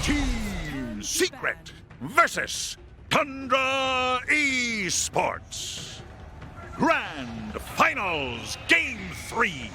Team Secret versus Tundra Esports. Grand Finals Game 3.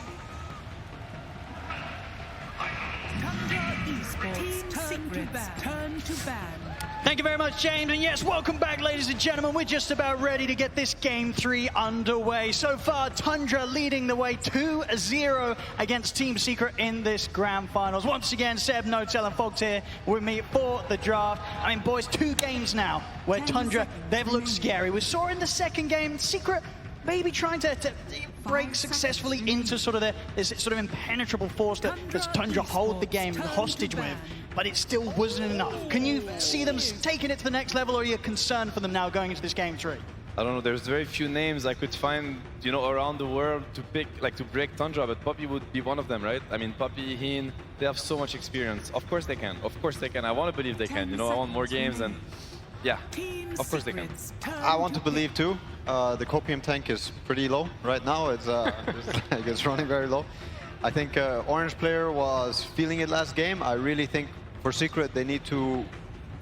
Tundra Esports turn to ban. Thank you very much, James. And yes, welcome back, ladies and gentlemen. We're just about ready to get this Game 3 underway. So far, Tundra leading the way 2-0 against Team Secret in this Grand Finals. Once again, Ceb, Notail and Fox here with me for the draft. I mean, boys, 2 games now where Tundra, they've looked scary. We saw in the second game, Secret maybe trying to break successfully into sort of this sort of impenetrable force that Tundra hold the game hostage with, but it still wasn't enough. Can you see them taking it to the next level, or are you concerned for them now going into this Game 3? I don't know, there's very few names I could find, you know, around the world to pick, like to break Tundra, but Poppy would be one of them, right? I mean, Poppy, Heen, they have so much experience. Of course they can, of course they can. I want to believe they can, you know, I want more games and yeah, of course they can. I want to believe too. The copium tank is pretty low right now. It's running very low. I think Orange player was feeling it last game. I really think for Secret they need to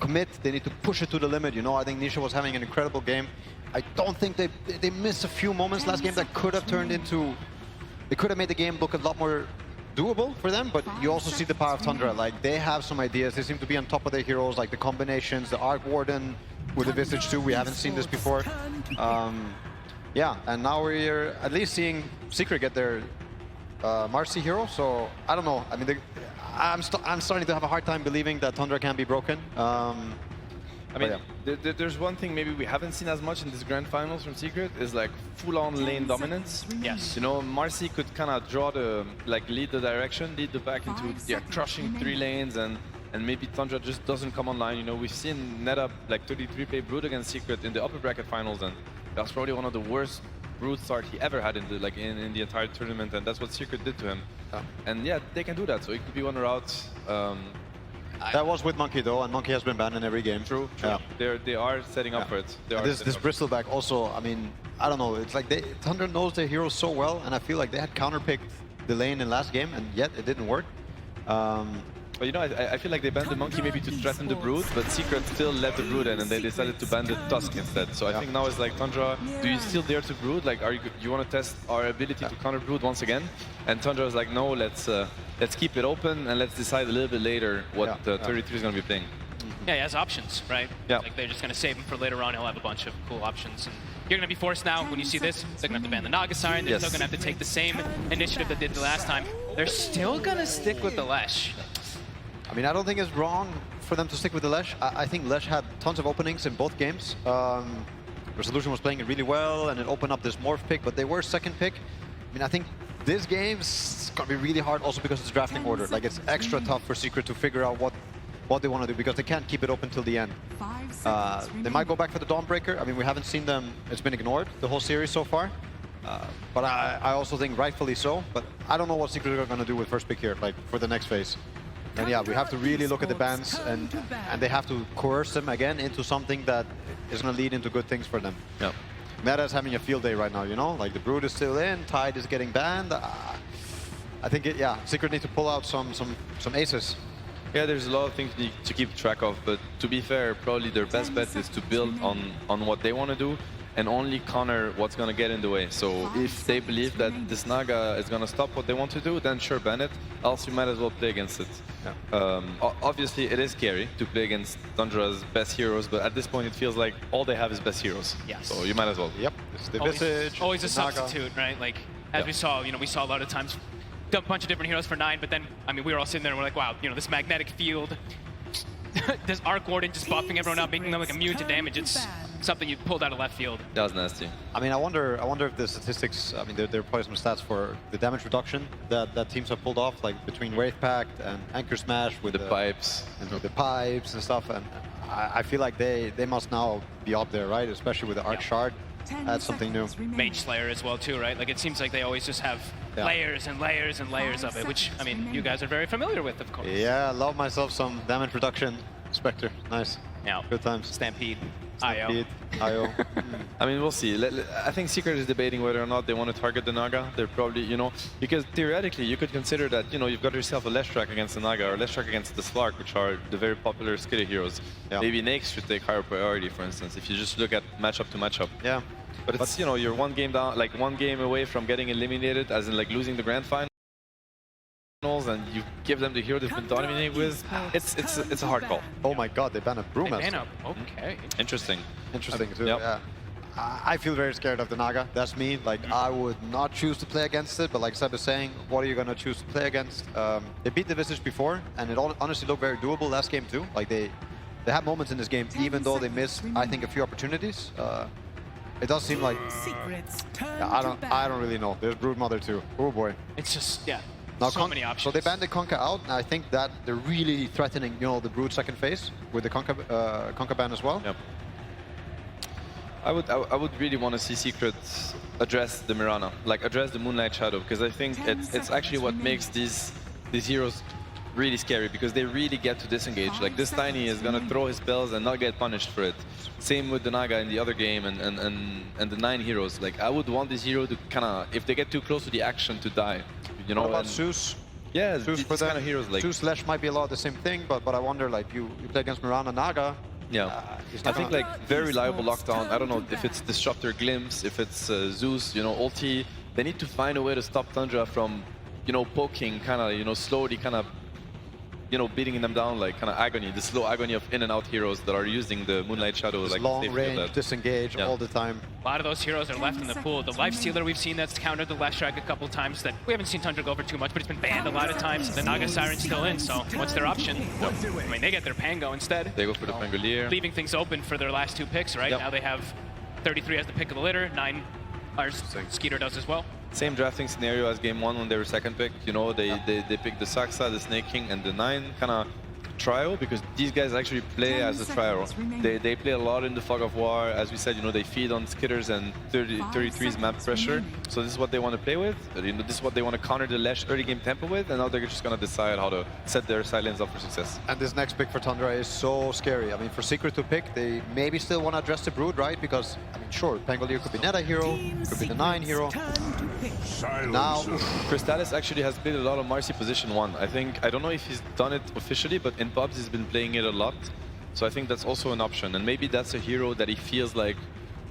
commit. They need to push it to the limit. You know, I think Nisha was having an incredible game. I don't think they missed a few moments last game that could have turned into. They could have made the game look a lot more doable for them, but you also see the power of Tundra. Like, they have some ideas. They seem to be on top of their heroes, like the combinations, the Arc Warden with the Visage too. We haven't seen this before. Yeah, and now we're at least seeing Secret get their Marcy hero. So I don't know. I mean, I'm starting to have a hard time believing that Tundra can be broken. I mean, yeah. There's one thing maybe we haven't seen as much in this Grand Finals from Secret is like full-on lane dominance. Yes. You know, Marcy could kind of draw the, like lead the direction, lead the back into, yeah, crushing 3 lanes, and maybe Tundra just doesn't come online. You know, we've seen NetUp like 33 play Brood against Secret in the upper bracket finals, and that's probably one of the worst Brood start he ever had in the in the entire tournament, and that's what Secret did to him. And yeah, they can do that, so it could be one route. That was with Monkey though, and Monkey has been banned in every game. True. Yeah. They are setting up for it. This Bristleback also, I mean, I don't know, it's like Tundra knows their heroes so well, and I feel like they had counterpicked the lane in last game, and yet it didn't work. But you know, I feel like they banned the Monkey maybe to threaten the Brood, but Secret still let the Brood in, and they decided to ban the Tusk instead. So I think now it's like, Tundra, do you still dare to Brood? Like, you want to test our ability to counter Brood once again? And Tundra is like, no, let's keep it open and let's decide a little bit later what 33 is going to be playing. Yeah, he has options, right? Yeah. Like, they're just going to save him for later on. He'll have a bunch of cool options. And you're going to be forced now, when you see this, they're going to have to ban the Naga Siren. They're still going to have to take the same initiative that they did the last time. They're still going to stick with the Lesh. I mean, I don't think it's wrong for them to stick with the Lesh. I think Lesh had tons of openings in both games. Resolution was playing it really well, and it opened up this Morph pick, but they were second pick. I mean, I think this game's going to be really hard also because it's drafting order. Like, it's extra tough for Secret to figure out what they want to do, because they can't keep it open till the end. They might go back for the Dawnbreaker. I mean, we haven't seen them. It's been ignored the whole series so far. But I also think rightfully so. But I don't know what Secret are going to do with first pick here, like, for the next phase. And yeah, we have to really look at the bans, and they have to coerce them again into something that is going to lead into good things for them. Yeah. Meta is having a field day right now, you know? Like, the Brood is still in, Tide is getting banned. I think, Secret need to pull out some aces. Yeah, there's a lot of things to keep track of, but to be fair, probably their best bet is to build on what they want to do and only counter what's going to get in the way. So if they believe that this Naga is going to stop what they want to do, then sure, ban it, else you might as well play against it. Yeah. Obviously, it is scary to play against Tundra's best heroes, but at this point, it feels like all they have is best heroes. Yes. So you might as well. Yep. It's the Visage, always a substitute, right? Like, as we saw, you know, we saw a lot of times a bunch of different heroes for 9, but then, I mean, we were all sitting there and we're like, wow, you know, this magnetic field, this Arc Warden just buffing everyone up, making them like immune to damage. It's something you pulled out of left field. That was nasty. I mean, I wonder if the statistics, I mean, there are probably some stats for the damage reduction that teams have pulled off, like between Wraith Pact and Anchor Smash with the pipes. And with the pipes and stuff. And I feel like they must now be up there, right? Especially with the Arc Shard. That's something new. Mage Slayer as well too, right? Like, it seems like they always just have layers and layers and layers of it, which, I mean, you guys are very familiar with, of course. Yeah, I love myself some damage reduction. Spectre, nice. Yeah. Good times. Stampede. IO. Stampede, IO. I mean, we'll see. I think Secret is debating whether or not they want to target the Naga. They're probably, because theoretically you could consider that, you've got yourself a Leshrac against the Naga or Leshrac against the Slark, which are the very popular skitter heroes. Yeah. Maybe Nyx should take higher priority, for instance, if you just look at matchup to matchup. Yeah. But it's, you're one game down, like one game away from getting eliminated, as in like losing the grand finals, and you give them the hero they've been dominating with. It's a hard call. Oh my God, they banned a Brewmaster. Okay. Interesting. Interesting too. Yep. Yeah. I feel very scared of the Naga. That's me. Like I would not choose to play against it. But like Ceb is saying, what are you gonna choose to play against? They beat the Visage before, and it honestly looked very doable last game too. Like they have moments in this game, even though they missed, I think, a few opportunities. It does seem like I don't really know. There's Broodmother too. Oh boy. It's just Now, so many options. So they banned the Conker out, and I think that they're really threatening, the Brood second phase with the Conker ban as well. Yep. I would really want to see Secret address the Mirana, like address the Moonlight Shadow, because I think it's actually what makes these heroes really scary, because they really get to disengage. Like this Tiny is gonna throw his spells and not get punished for it. Same with the Naga in the other game and the 9 heroes. Like I would want this hero to kind of, if they get too close to the action, to die. What about Zeus? Yeah, Zeus these for kind of heroes like Zeus Lash might be a lot of the same thing, but I wonder, like you play against Mirana Naga. Yeah, I think like very reliable lockdown. I don't know if it's Disruptor Glimpse, if it's Zeus, ulti. They need to find a way to stop Tundra from, poking, kind of, slowly, kind of, beating them down, like kind of agony, the slow agony of in and out heroes that are using the Moonlight Shadow, like long range, disengage all the time. A lot of those heroes are left in the pool. The Lifestealer we've seen that's countered the Leshrac a couple times that we haven't seen Tundra go for too much, but it's been banned a lot of times. The Naga Siren's still in, so what's their option? I mean, they get their Pango instead. They go for the Pangolier. Leaving things open for their last 2 picks, right? Yep. Now they have 33 as the pick of the litter, 9 Skeeter does as well. Same drafting scenario as game 1 when they were second pick. They picked the Saksa, the Snake King, and the 9 kind of trio, because these guys actually play as a trio. They play a lot in the Fog of War. As we said, they feed on Skitters and 33's map pressure. So this is what they want to play with. This is what they want to counter the Lesh early game tempo with, and now they're just going to decide how to set their silence up for success. And this next pick for Tundra is so scary. I mean, for Secret to pick, they maybe still want to address the Brood, right? Because, I mean, sure, Pangolier could be Neta hero, could be the 9 hero. Now, Crystallis actually has played a lot of Marcy position 1. I don't know if he's done it officially, but in pubs he's been playing it a lot. So I think that's also an option, and maybe that's a hero that he feels like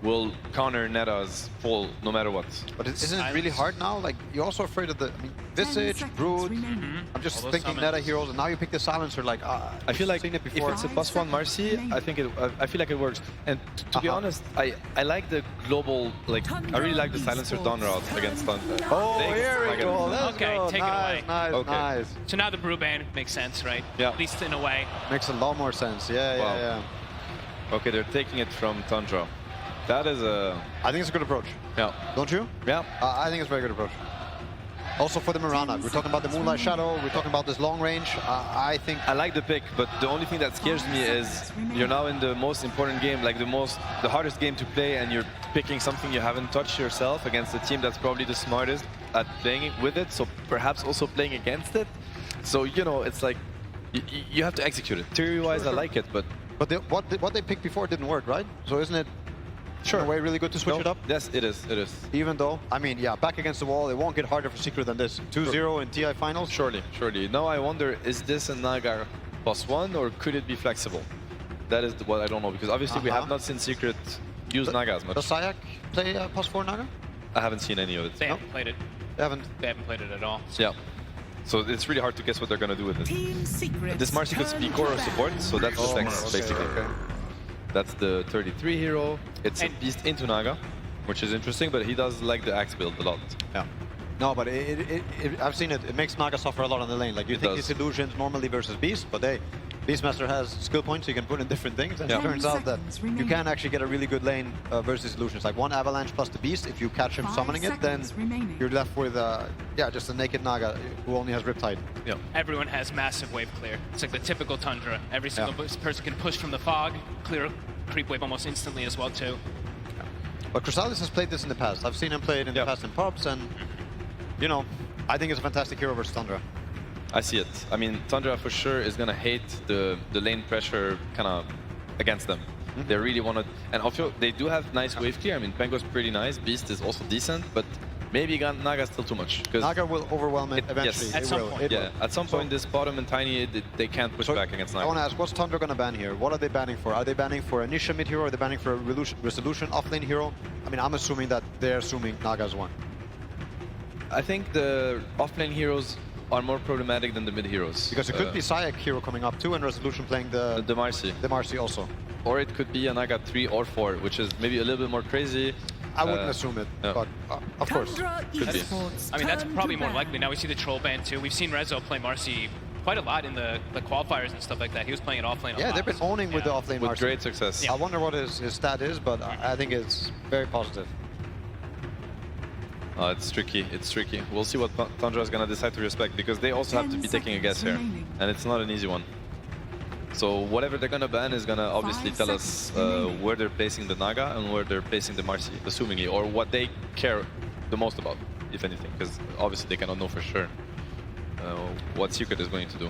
will counter Neta's full no matter what. But isn't it really hard now? Like, you're also afraid of the Visage, Brood. I'm just thinking Neta heroes, and now you pick the Silencer. Like, I feel like if it's a +1 Marcy, I feel like it works. And to be honest, I like the global, like, I really like the Silencer down route against Tundra. Oh, here we go. Let's Okay, go. take it away. Nice, nice. So now the Brew ban makes sense, right? Yeah. At least in a way. Makes a lot more sense. Yeah, Wow. yeah. Okay, they're taking it from Tundra. That is a... I think it's a good approach. Yeah. Don't you? Yeah. I think it's a very good approach. Also for the Mirana, we're talking about the Moonlight Shadow, we're talking about this long range. I think... I like the pick, but the only thing that scares me is you're now in the most important game, like the hardest game to play, and you're picking something you haven't touched yourself against a team that's probably the smartest at playing with it, so perhaps also playing against it. So, it's like, you have to execute it. Theory-wise, I like it, but... But what they picked before didn't work, right? So isn't it in a way really good to switch it up? Yes, it is. It is. Even though, I mean, yeah, back against the wall, it won't get harder for Secret than this. 2-0 in TI finals. Surely. Now I wonder, is this a Naga +1 or could it be flexible? That is what I don't know, because obviously we have not seen Secret use Naga as much. Does Sayak play +4 Naga? I haven't seen any of it. They haven't played it. They haven't. They haven't played it at all. Yeah. So it's really hard to guess what they're going to do with it. This Marcy could be core or support, so that's the flex, basically. Okay. That's the 33 hero. It's a beast into Naga, which is interesting, but he does like the axe build a lot. Yeah. No, but I've seen it. It makes Naga suffer a lot on the lane. Like, you think it's illusions normally versus Beast, but Beastmaster has skill points you can put in different things, and it turns out that you can actually get a really good lane versus illusions. Like 1 Avalanche plus the Beast, if you catch him summoning it, then you're left with just a naked Naga who only has Riptide. Yeah. Everyone has massive wave clear. It's like the typical Tundra. Every single person can push from the fog, clear creep wave almost instantly as well too. But Chrysalis has played this in the past. I've seen him play it in the past in pubs, and I think it's a fantastic hero versus Tundra. I see it. I mean, Tundra for sure is going to hate the lane pressure kind of against them. They really want to, and also they do have nice wave clear. I mean, Pango's pretty nice. Beast is also decent, but maybe Naga's still too much. Naga will overwhelm it eventually. Yes. At some point. Yeah, at some point, this bottom and tiny, they can't push back against Naga. I want to ask, what's Tundra going to ban here? What are they banning for? Are they banning for a Nisha mid hero? Or are they banning for a resolution offlane hero? I mean, I'm assuming that they're assuming Naga's one. I think the offlane heroes are more problematic than the mid heroes. Because it could be Sayak hero coming up too, and resolution playing the Marcy. The Marcy also. Or it could be a Naga 3 or 4, which is maybe a little bit more crazy. I wouldn't assume it, no. but of course. Tundra Could be. Esports I mean, that's turn probably to more ban. likely. Now we see the troll ban too. We've seen Rezo play Marcy quite a lot in the qualifiers and stuff like that. He was playing it offlane a Yeah, lot. they've been owning with the offlane With Marcy. great success. I wonder what his stat is, but I think it's very positive. It's tricky. It's tricky. We'll see what Tundra is going to decide to respect, because they also have to be taking a guess here. remaining. And it's not an easy one. So whatever they're going to ban is going to obviously 5 tell us seconds remaining. where they're placing the Naga and where they're placing the Marcy, assumingly, or what they care the most about, if anything, because obviously they cannot know for sure what Secret is going to do.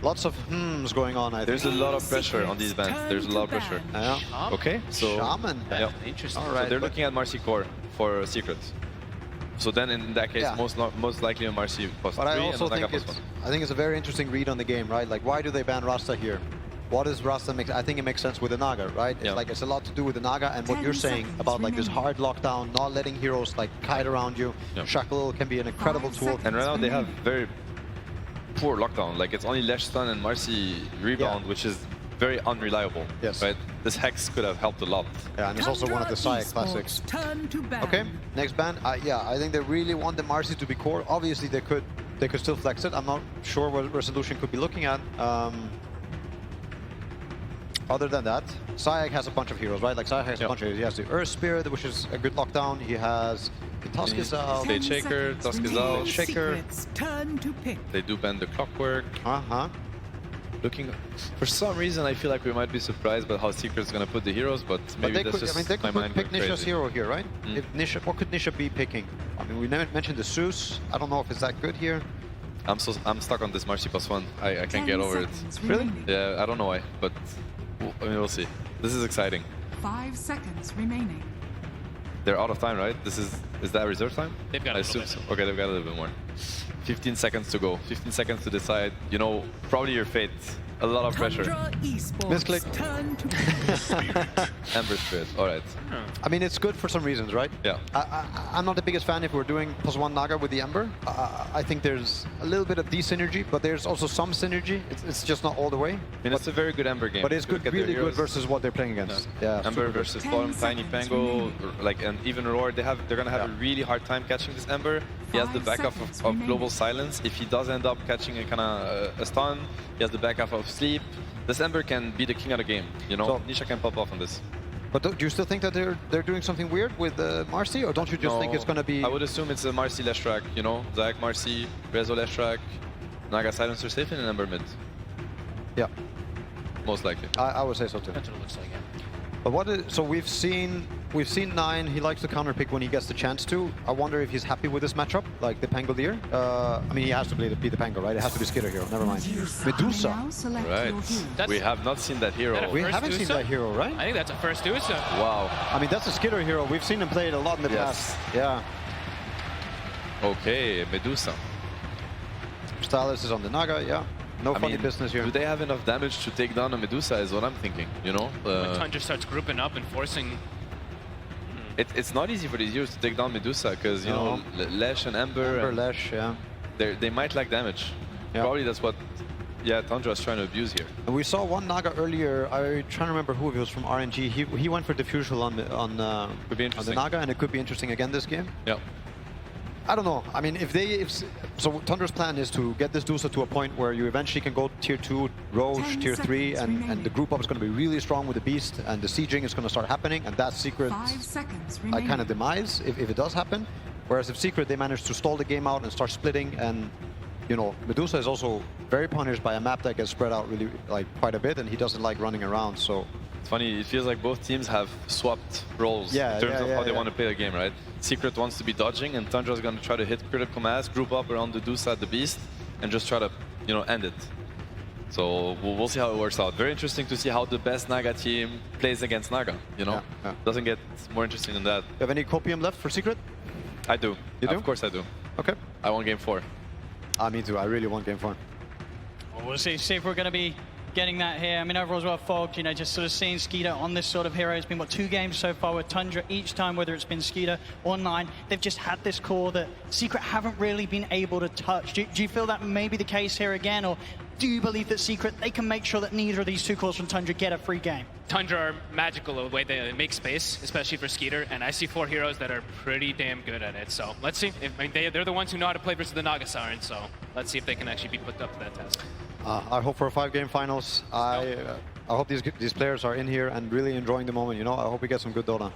Lots of hmms going on, I think. There's a lot of pressure on these bans. There's a lot of pressure. Yeah. Okay, so Shaman. yeah. Interesting. All So right, they're but- looking at Marcy core for Secrets. So then in that case, Yeah. most likely a Marcy plus But 3 I also and a Naga think plus 1. I think it's a very interesting read on the game, right? Like, why do they ban Rasta here? What does Rasta make? I think it makes sense with the Naga, right? It's Yeah. like it's a lot to do with the Naga and what 10 you're saying seconds about like this remaining. hard lockdown, not letting heroes like kite around you. Yeah. Shackle can be an incredible 5 tool. seconds. And right now they have remaining. very poor lockdown. Like it's only Lesh stun and Marcy rebound, Yeah. which is very unreliable. Yes. Right? This Hex could have helped a lot. Yeah, and it's also one of the Tundra Sayak classics. Esports turn to ban. Okay, next ban. Yeah, I think they really want the Marcy to be core. Obviously, they could still flex it. I'm not sure what resolution could be looking at. Other than that, Sayak has a bunch of heroes, right? Like Sayak has a Yeah. bunch of heroes. He has the Earth Spirit, which is a good lockdown. He has the Tusk is out. Blade 10 Shaker, seconds Tusk is remaining. out. Shaker. Secrets turn to pick. They do ban the Clockwork. Looking, for some reason, I feel like we might be surprised by how Secret's gonna put the heroes, but But maybe they that's could, I just mean, they my could mind pick going Nisha's crazy. hero here, right? Mm. If Nisha, what could Nisha be picking? I mean, we never mentioned the Zeus. I don't know if it's that good here. I'm stuck on this Marcy plus 1. I can't 10 get over it. seconds Really? remaining. Yeah, I don't know why, but I mean, we'll see. This is exciting. 5 seconds remaining. They're out of time, right? Is that reserve time? They've got a I little assume bit. so. Okay, they've got a little bit more. 15 seconds to go. 15 seconds to decide. You know, probably your fate. A lot of pressure. Tundra Esports Misclick. turn to Ember Spirit. All right. I mean, it's good for some reasons, right? Yeah. I'm not the biggest fan if we're doing +1 Naga with the Ember. I think there's a little bit of de-synergy, but there's also some synergy. It's just not all the way. I mean, it's a very good Ember game. But it's If you good, look at their really good heroes. versus what they're playing against. Yeah, Ember super good. versus 10 bottom Tiny seconds Pango, remaining. like, and even Roar, they're gonna have a really hard time catching this Ember. He has the 5 backup seconds of remaining. Global Silence. If he does end up catching a kind of a stun, he has the backup of Sleep. This Ember can be the king of the game. You know, So- Nisha can pop off on this. But do you still think that they're doing something weird with Marcy, or don't you just think No, it's going to be? I would assume it's a Marcy Leshrac, you know, Zayak Marcy, Rezo Leshrac, Naga Silencer safe in an Ember mid, Yeah, most likely. I would say so too. That's what it looks like. Yeah. But so we've seen Nine. He likes to counterpick when he gets the chance to. I wonder if he's happy with this matchup, like the Pangolier. I mean, he has to be the Pango, right? It has to be Skitter hero. Never mind. Medusa. Now select Right. your hero. That's- We have not seen that hero. That a We First haven't seen Dusa? that hero, right? I think that's a first Dusa. Wow. I mean, that's a Skitter hero. We've seen him play it a lot in the Yes. past. Yeah. Okay, Medusa. Stylus is on the Naga. Yeah. No I funny mean, business here. do they have enough damage to take down a Medusa is what I'm thinking, you know? When Tundra starts grouping up and forcing. It's not easy for these heroes to take down Medusa because, you know, Lesh and Ember, Ember and Lash, yeah. they might lack damage. Yeah. Probably that's what, yeah, Tundra is trying to abuse here. And we saw one Naga earlier. I'm trying to remember who it was from RNG. He went for diffusal on Could be on the interesting. Naga, and it could be interesting again this game. Yeah. I don't know. I mean, so Tundra's plan is to get this Dusa to a point where you eventually can go tier 2, Roche, 10 tier 3, seconds and the remaining. group up is going to be really strong with the Beast, and the sieging is going to start happening, and that's Secret 5 seconds I remaining. kind of demise if it does happen. Whereas if Secret, they manage to stall the game out and start splitting, and you know, Medusa is also very punished by a map that gets spread out really like quite a bit, and he doesn't like running around. So It's funny, it feels like both teams have swapped roles in terms of how they want to play the game, right? Secret wants to be dodging, and Tundra's going to try to hit critical mass, group up around the Dusa, the Beast, and just try to, you know, end it. So we'll see how it works out. Very interesting to see how the best Naga team plays against Naga, you know? Yeah. Doesn't get more interesting than that. You have any copium left for Secret? I do. You do? Of course I do. Okay. I want game 4. Me too. I really want game 4. Well, we'll see if we're going to be getting that here. I mean, overall as well, Fog, you know, just sort of seeing Skeeter on this sort of hero. It's been, what, 2 games so far with Tundra. Each time, whether it's been Skeeter or Nine, they've just had this core that Secret haven't really been able to touch. Do you feel that may be the case here again, or do you believe that Secret, they can make sure that neither of these 2 cores from Tundra get a free game? Tundra are magical the way they make space, especially for Skeeter, and I see 4 heroes that are pretty damn good at it. So let's see. I mean, they're the ones who know how to play versus the Naga Siren, so let's see if they can actually be put up to that test. I hope for a 5-game finals. I hope these players are in here and really enjoying the moment, you know? I hope we get some good Dota.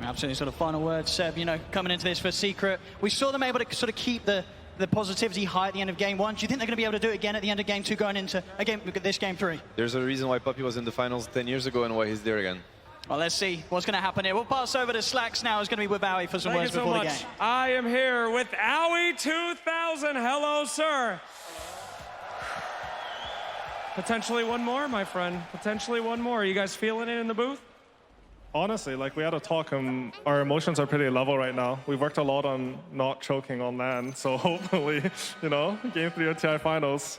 Absolutely. Sort of final words, Ceb, you know, coming into this for Secret. We saw them able to sort of keep the positivity high at the end of game 1. Do you think they're going to be able to do it again at the end of game 2 going into this game 3? There's a reason why Puppy was in the finals 10 years ago and why he's there again. Well, let's see what's going to happen here. We'll pass over to Slacks now. It's going to be with Owie for some words before the game. I am here with Owie 2000. Hello, sir. Potentially one more, my friend. Potentially one more. Are you guys feeling it in the booth? Honestly, like, we had a talk and our emotions are pretty level right now. We've worked a lot on not choking on land, so hopefully, you know, game 3 of TI finals.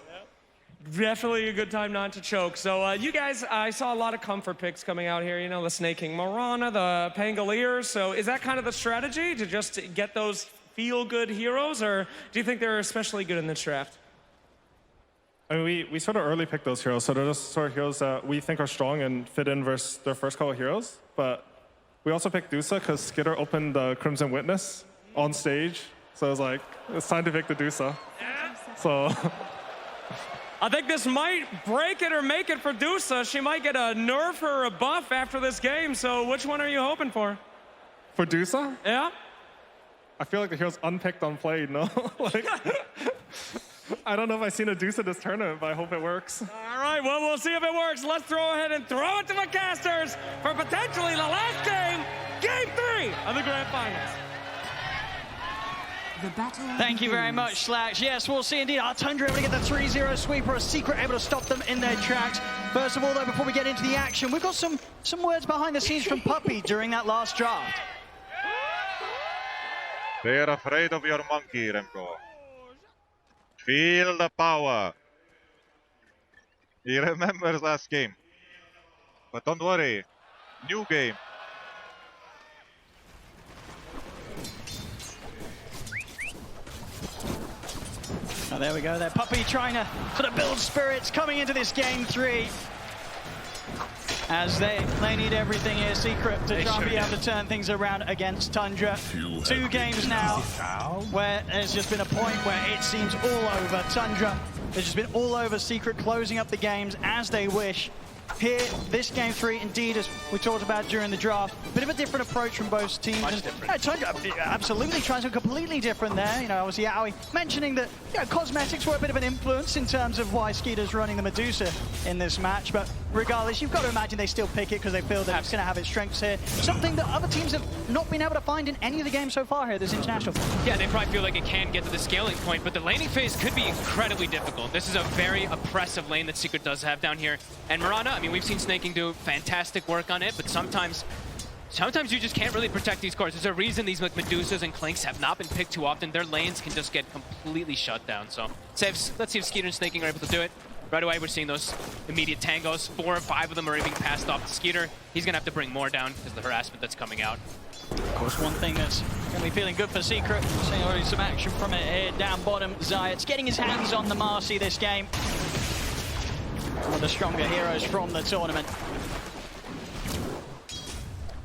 Definitely a good time not to choke. So you guys, I saw a lot of comfort picks coming out here. You know, the Snake King Morana, the Pangolier. So is that kind of the strategy, to just get those feel-good heroes, or do you think they're especially good in this draft? I mean, we sort of early picked those heroes, so they're just sort of heroes that we think are strong and fit in versus their first couple of heroes. But we also picked Dusa because Skitter opened the Crimson Witness on stage. So I was like, it's time to pick the Dusa. Yeah. So I think this might break it or make it for Dusa. She might get a nerf or a buff after this game. So which one are you hoping for? for Dusa, Yeah? I feel like the hero's unpicked, unplayed, no? Like, I don't know if I've seen a Dusa this tournament, but I hope it works. All right, well, we'll see if it works. Let's throw ahead and throw it to the casters for potentially the last game, Game 3 of the Grand Finals. The battle Thank you very begins. much, Slacks. Yes, we'll see indeed. Our Tundra able to get the 3-0 sweep, or a Secret able to stop them in their tracks. First of all, though, before we get into the action, we've got some words behind the scenes from Puppy during that last draft. They are afraid of your monkey, Remco. Feel the power. He remembers last game. But don't worry, new game. Oh, there we go. There, Puppy trying to sort of build spirits coming into this Game 3. As they need everything here, Secret, to try and be able to turn things around against Tundra. 2 games now where there's just been a point where it seems all over. Tundra has just been all over Secret, closing up the games as they wish. Here, this Game 3, indeed, as we talked about during the draft, bit of a different approach from both teams. Much different. Tundra absolutely trying something completely different there. You know, obviously, Owie mentioning that cosmetics were a bit of an influence in terms of why Skeeter's running the Medusa in this match. But regardless, you've got to imagine they still pick it because they feel that it's going to have its strengths here. Something that other teams have not been able to find in any of the games so far here, this international. Yeah, they probably feel like it can get to the scaling point, but the laning phase could be incredibly difficult. This is a very oppressive lane that Secret does have down here. And Morana, I mean, we've seen Snaking do fantastic work on it, but sometimes you just can't really protect these cores. There's a reason these like Medusas and Clinks have not been picked too often. Their lanes can just get completely shut down. So let's see if Skeeter and Snaking are able to do it. Right away, we're seeing those immediate tangos. 4 or 5 of them are being passed off to Skeeter. He's going to have to bring more down because of the harassment that's coming out. Of course, one thing that's going to be feeling good for Secret, seeing already some action from it here down bottom. Zayat's getting his hands on the Marcy this game. One of the stronger heroes from the tournament.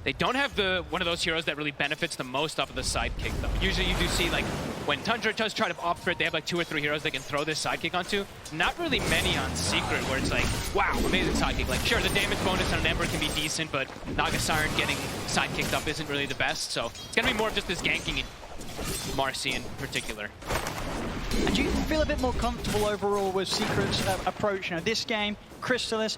They don't have one of those heroes that really benefits the most off of the sidekick, though. Usually you do see, like, when Tundra does try to opt for it, they have like 2 or 3 heroes they can throw this sidekick onto. Not really many on Secret, where it's like, wow, amazing sidekick. Like, sure, the damage bonus on an Ember can be decent, but Naga Siren getting sidekicked up isn't really the best. So it's going to be more of just this ganking in Marcy in particular. And do you feel a bit more comfortable overall with Secret's approach? You know, this game, Chrysalis,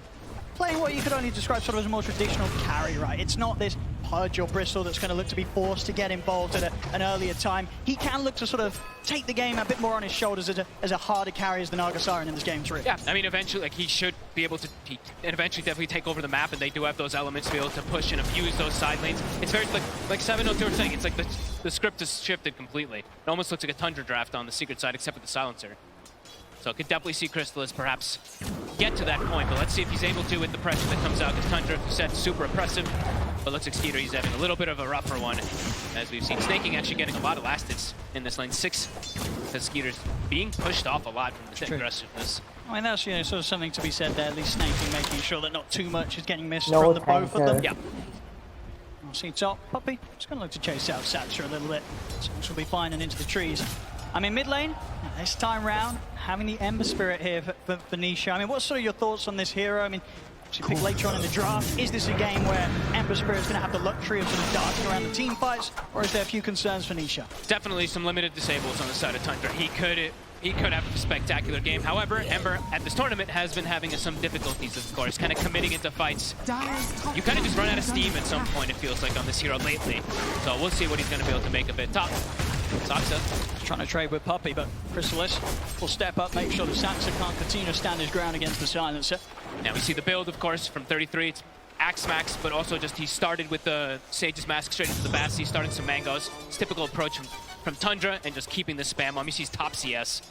playing what you could only describe sort of as a more traditional carry, right? It's not this Pudge or Bristol that's going to look to be forced to get involved at an earlier time. He can look to sort of take the game a bit more on his shoulders as a harder carry as the Naga Siren in this game 3. Yeah, I mean, eventually, like, he should be able to eventually definitely take over the map, and they do have those elements to be able to push and abuse those side lanes. It's very, like Ceb And Notail was saying, it's like the script has shifted completely. It almost looks like a Tundra draft on the Secret side, except for the silencer. So could definitely see Crystallis perhaps get to that point, but let's see if he's able to with the pressure that comes out, because Tundra, as you said, super oppressive. But looks like Skeeter, he's having a little bit of a rougher one, as we've seen Snaking actually getting a lot of last hits in this lane 6, because Skeeter's being pushed off a lot from the aggressiveness. I mean, that's, sort of something to be said there, at least Snaking making sure that not too much is getting missed from the both of them. Yeah. We'll see top. Puppy, just going to look to chase out Satcher a little bit. So she'll be flying and into the trees. I mean, mid lane, this time round, having the Ember Spirit here for Nisha. I mean, what's sort of your thoughts on this hero? I mean, she picked later on in the draft. Is this a game where Ember Spirit is going to have the luxury of sort of darting around the team fights, or is there a few concerns for Nisha? Definitely some limited disables on the side of Tundra. He could have a spectacular game. However, Ember at this tournament has been having some difficulties, of course, kind of committing into fights. You kind of just run out of steam at some point, it feels like, on this hero lately. So we'll see what he's going to be able to make of it. Top. Saxa trying to trade with Puppy, but Crystallis will step up, make sure that Saxa can't continue to stand his ground against the silencer. Now we see the build, of course, from 33. It's Axe Max, but also just he started with the Sage's Mask straight into the Bats. He started some Mangoes. It's typical approach from Tundra and just keeping the spam on. He sees top CS.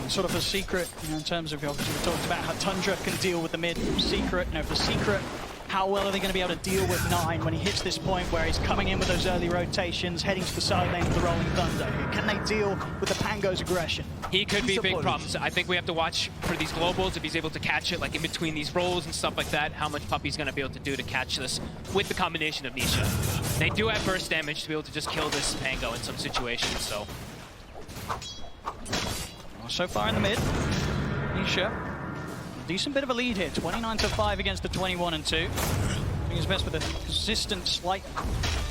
And sort of a secret, in terms of, obviously we talked about how Tundra can deal with the mid secret. For secret, how well are they going to be able to deal with 9 when he hits this point where he's coming in with those early rotations, heading to the side lane with the Rolling Thunder? Can they deal with the Pango's aggression? He could be big problems. I think we have to watch for these globals, if he's able to catch it, like in between these rolls and stuff like that, how much Puppy's going to be able to do to catch this with the combination of Nisha. They do have burst damage to be able to just kill this Pango in some situations, so. Well, so far in the mid, Nisha. Decent bit of a lead here, 29-5 against the 21-2. Doing his best with a consistent slight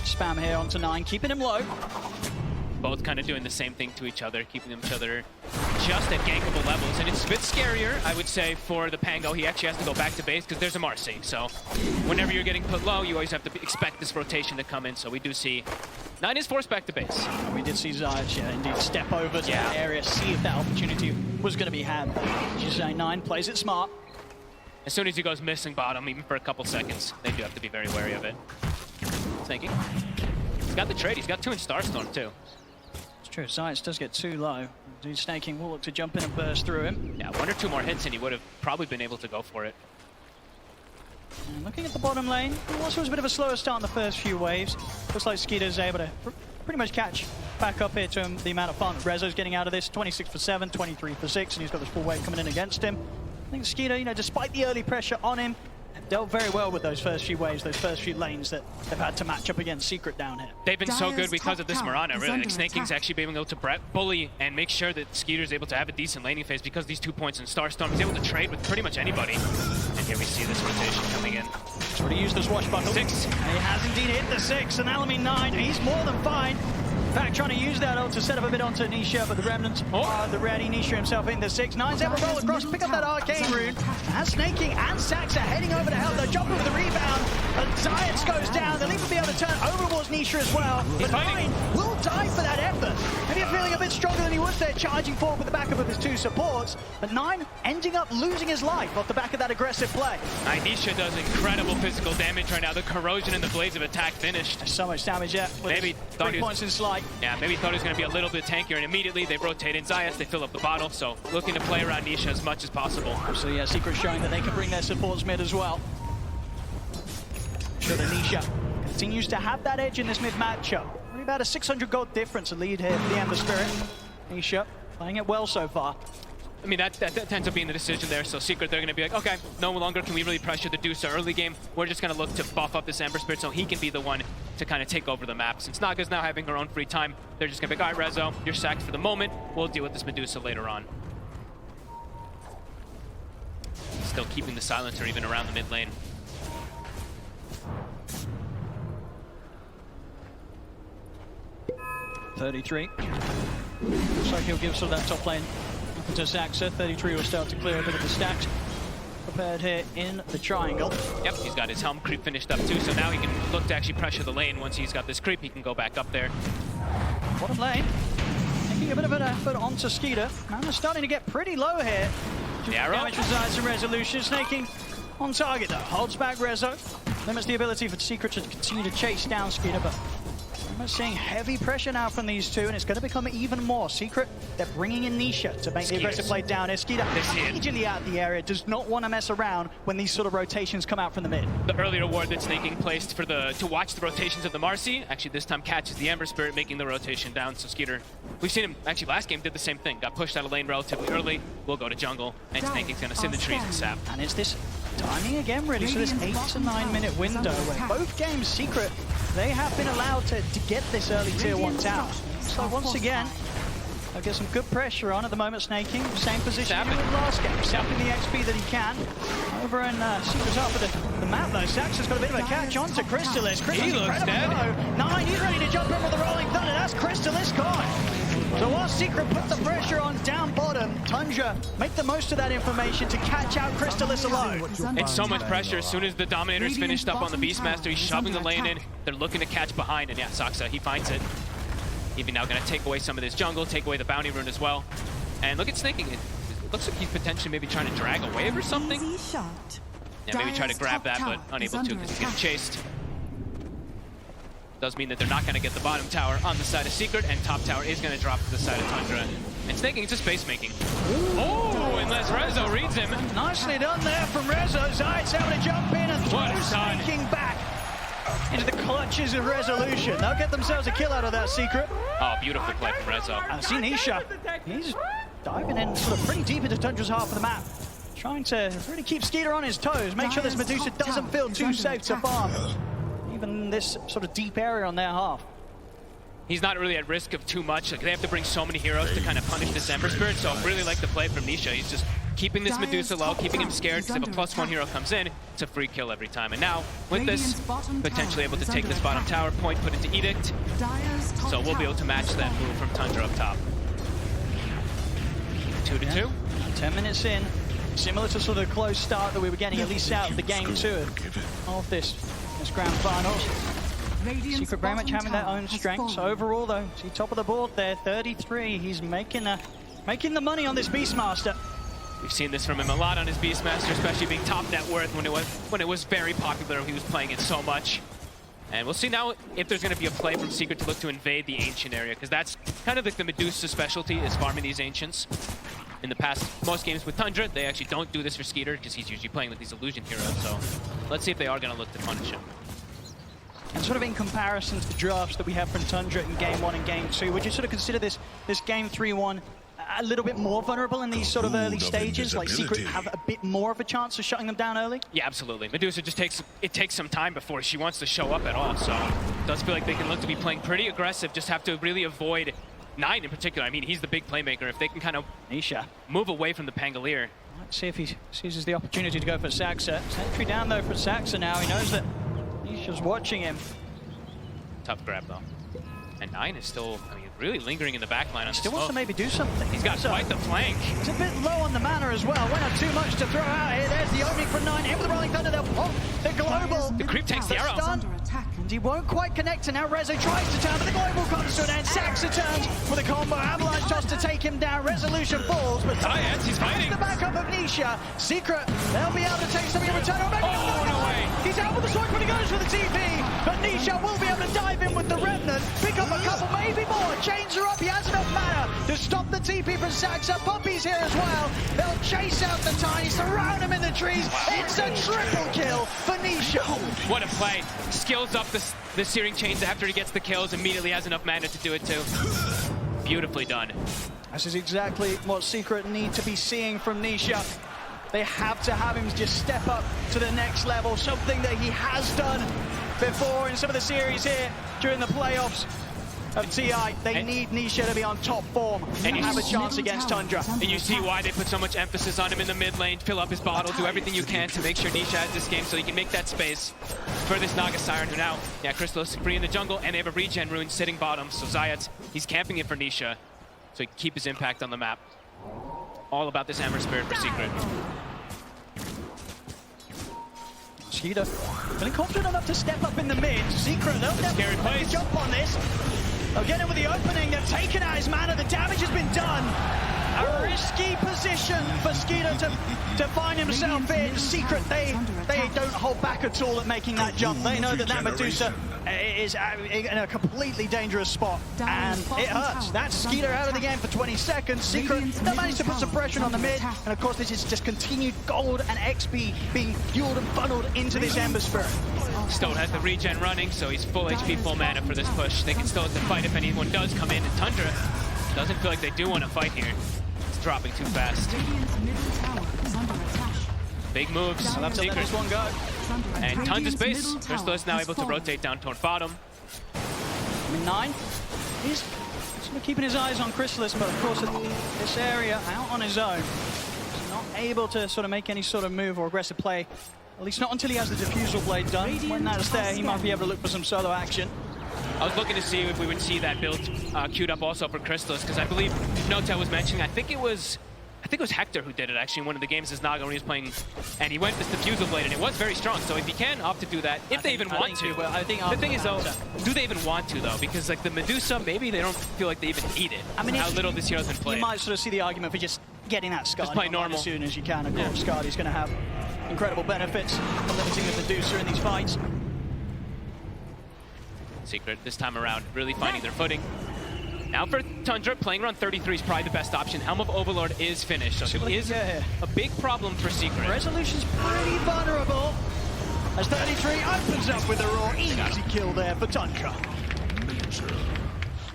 spam here onto 9, keeping him low. Both kind of doing the same thing to each other, keeping each other just at gankable levels. And it's a bit scarier, I would say, for the Pango. He actually has to go back to base because there's a Marcy. So whenever you're getting put low, you always have to expect this rotation to come in. So we do see 9 is forced back to base. We did see Zayas, indeed, step over to that area, see if that opportunity was going to be had. As you say, 9 plays it smart. As soon as he goes missing bottom, even for a couple seconds, they do have to be very wary of it. Thinking. He's got the trade. He's got 2 in Starstorm, too. It's true. Zayas does get too low. Dude, Snaking will look to jump in and burst through him. Yeah, 1 or 2 more hits, and he would have probably been able to go for it. And looking at the bottom lane, it also was a bit of a slower start in the first few waves. Looks like Skeeter's able to pretty much catch back up here to him, the amount of fun that Rezo's getting out of this. 26 for 7, 23 for 6, and he's got this full wave coming in against him. I think Skeeter, despite the early pressure on him, have dealt very well with those first few waves, those first few lanes that they've had to match up against Secret down here. They've been so good because of this Mirana, really. Like, Snaking's actually being able to bully and make sure that Skeeter's able to have a decent laning phase because these 2 points in Starstorm. He's able to trade with pretty much anybody. And here we see this rotation coming in. He's already used the swashbuckle. 6. And he has indeed hit the 6, and Alamine 9. He's more than fine. In fact, trying to use that ult to set up a bit onto Nisha, but the Remnants are the ready. Nisha himself in the 6. 9's able to roll across, pick up that arcane rune. And Snaking and Saxa heading over to help. They're jumping with the rebound. And Zayas goes down. The leap will be able to turn over towards Nisha as well. But 9 will die for that effort. Maybe feeling a bit stronger than he was there, charging forward with the backup of his 2 supports. But 9 ending up losing his life off the back of that aggressive play. Nisha does incredible physical damage right now. The corrosion and the blaze of attack finished. There's so much damage there. Maybe thought 3 points in slide. Yeah, maybe thought he was going to be a little bit tankier, and immediately they rotate in Zayas, they fill up the bottle, so looking to play around Nisha as much as possible. So yeah, Secret showing that they can bring their supports mid as well. Sure that Nisha continues to have that edge in this mid matchup. Only about a 600 gold difference, a lead here for the Ember Spirit. Nisha playing it well so far. I mean, that tends up being the decision there. So Secret, they're going to be like, okay, no longer can we really pressure the Deucer early game. We're just going to look to buff up this Ember Spirit so he can be the one to kind of take over the map. Since Naga's now having her own free time, they're just going to be like, all right, Rezo, you're sacked for the moment. We'll deal with this Medusa later on. Still keeping the silencer even around the mid lane. $33. Looks like he'll give sort of that top lane up into Saxa. 33 will start to clear a bit of the stacks. prepared here in the triangle. Yep, he's got his helm creep finished up too, so now he can look to actually pressure the lane. Once he's got this creep, he can go back up there. Bottom lane, making a bit of an effort onto Skeeter. Now they're starting to get pretty low here. The arrow. Damage resides in Resolution, snaking on target though. Holds back Rezo, limits the ability for Secret to continue to chase down Skeeter, but we're seeing heavy pressure now from these two, and it's going to become even more. Secret, they're bringing in Nisha to make the aggressive play down here. Skeeter immediately out of the area, does not want to mess around when these sort of rotations come out from the mid. The earlier ward that Snaking placed for to watch the rotations of the Marcy, actually this time catches the Ember Spirit, making the rotation down. So Skeeter, we've seen him, actually last game did the same thing. Got pushed out of lane relatively early, will go to jungle, and Snaking's going to sit in the trees and sap. And it's this timing again, really. So this 8 to 9 minute window where both games, Secret, they have been allowed to get this early tier 1 tower. So once again, they'll get some good pressure on at the moment. Snaking, same position as last game, sapping the XP that he can. Over in Secret's up for the map though. Saxon's got a bit of a catch on to Crystallis. He looks dead. Nine, he's ready to jump in with the Rolling Thunder. That's Crystallis gone. So while Secret put the pressure on down bottom, Tundra make the most of that information to catch out Crystallis alone. It's so much pressure. As soon as the Dominator's finished up on the Beastmaster, he's shoving the lane in. They're looking to catch behind, and yeah, Saksa, he finds it. Even now going to take away some of this jungle, take away the bounty rune as well. And look at Snaking. It looks like he's potentially maybe trying to drag a wave or something. Yeah, maybe try to grab that, but unable to because he's getting chased. Does mean that they're not going to get the bottom tower on the side of Secret, and top tower is going to drop to the side of Tundra. And Snaking is just space making. Oh, unless Rezo reads him. Nicely done there from Rezo. Zayt's able to jump in and throw Snaking back into the clutches of Resolution. They'll get themselves a kill out of that, Secret. Oh, beautiful play from Rezo. And see Nisha. He's diving in sort of pretty deep into Tundra's half of the map. Trying to really keep Skeeter on his toes. Make sure this Medusa doesn't feel too safe to farm. Even this sort of deep area on their half. He's not really at risk of too much. Like, they have to bring so many heroes to kind of punish this Ember Spirit, so I really like the play from Nisha. He's just keeping this Medusa low, keeping him scared, because if a +1 hero comes in, it's a free kill every time. And now, with this, potentially able to take this bottom tower point, put into Edict, so we'll be able to match that move from Tundra up top. 2-2. 10 minutes in. Similar to sort of the close start that we were getting at least out of the game 2 of this grand finals. Secret very much having their own strengths. So overall though, see top of the board there, 33. He's making the money on this Beastmaster. We've seen this from him a lot on his Beastmaster, especially being top net worth when it was very popular. He was playing it so much. And we'll see now if there's going to be a play from Secret to look to invade the Ancient area, because that's kind of like the Medusa specialty, is farming these Ancients. In the past, most games with Tundra, they actually don't do this for Skeeter because he's usually playing with these illusion heroes. So let's see if they are going to look to punish him. And sort of in comparison to the drafts that we have from Tundra in Game 1 and Game 2, would you sort of consider this Game 3-1 a little bit more vulnerable in these sort of early stages? Like Secret have a bit more of a chance of shutting them down early? Yeah, absolutely. Medusa just takes some time before she wants to show up at all. So it does feel like they can look to be playing pretty aggressive, just have to really avoid Nine in particular. I mean, he's the big playmaker. If they can kind of Nisha move away from the Pangolier. Let's see if he seizes the opportunity to go for Saxa. Sentry down though for Saxa now. He knows that Nisha's watching him. Tough grab though. And Nine is still, I mean, really lingering in the back line. Still wants to maybe do something. He's got quite the flank. He's a bit low on the mana as well. Went up too much to throw out here. There's the opening for Nine. In with the Rolling Thunder. They'll pop the global. The creep takes the arrow. And he won't quite connect, and now Rezo tries to turn, but the global comes to an end. Saxa turns with a combo. Avalanche toss to take him down. Resolution falls, but he's fighting. The backup of Nisha. Secret, they'll be able to take something in return. Oh, no way. He's out with the sword, but he goes for the TP. But Nisha will be able to dive in with the Remnant. Pick up a couple, maybe more. Chains are up. He has enough mana to stop the TP from Saxa. Puppy's here as well. They'll chase out the Tiny, surround him in the trees. It's a triple kill for Nisha. What a play. Skills up the Searing Chains after he gets the kills. Immediately has enough mana to do it too. Beautifully done. This is exactly what Secret need to be seeing from Nisha. They have to have him just step up to the next level, something that he has done before in some of the series here during the playoffs of TI. They need Nisha to be on top form and have a chance against Tundra. And you see why they put so much emphasis on him in the mid lane. Fill up his bottle, do everything you can to make sure Nisha has this game so he can make that space for this Naga Siren, who now, Crystal is free in the jungle, and they have a regen rune sitting bottom, so Zayat, he's camping it for Nisha so he can keep his impact on the map. All about this Ember Spirit for Secret. Skeeter feeling confident enough to step up in the mid. Secret, they'll Scary definitely place. jump on this. They'll get in with the opening. They've taken out his mana. The damage has been done. A risky position for Skeeter to find himself in. Secret, they don't hold back at all at making that jump. They know that Medusa is in a completely dangerous spot, and it hurts. That's Skeeter out of the game for 20 seconds. Secret, they managed to put some pressure on the mid, and of course this is just continued gold and XP being fueled and funneled into this Ember Spirit. Stone has the regen running, so he's full HP, full mana for this push. They can still have to fight if anyone does come in, and Tundra doesn't feel like they do want to fight here. It's dropping too fast. Radiant's middle tower is under attack. Big moves. I'll have to let this one go. And tons of space. Radiant's Crystal middle is now tower able to has rotate down toward bottom. I mean, 9. He's sort of keeping his eyes on Chrysalis, but of course this area out on his own. He's not able to sort of make any sort of move or aggressive play. At least not until he has the Diffusal Blade done. When that's there, he might be able to look for some solo action. I was looking to see if we would see that build queued up also for Crystallis, because I believe Notail was mentioning, I think it was Hector who did it actually in one of the games as Naga when he was playing, and he went with the Diffusal Blade, and it was very strong. So if he can opt to do that, if they even want to. But I think the thing is though, do they even want to though? Because like the Medusa, maybe they don't feel like they even need it. I mean, how little this hero's been played. You might sort of see the argument for just getting that Skadi play online normal. as soon as you can. Of course, Skadi's going to have incredible benefits from limiting the Medusa in these fights. Secret this time around, really finding their footing. Now for Tundra, playing around 33 is probably the best option. Helm of Overlord is finished, so he is a big problem for Secret. Resolution's pretty vulnerable as 33 opens up with a raw. Easy kill there for Tundra.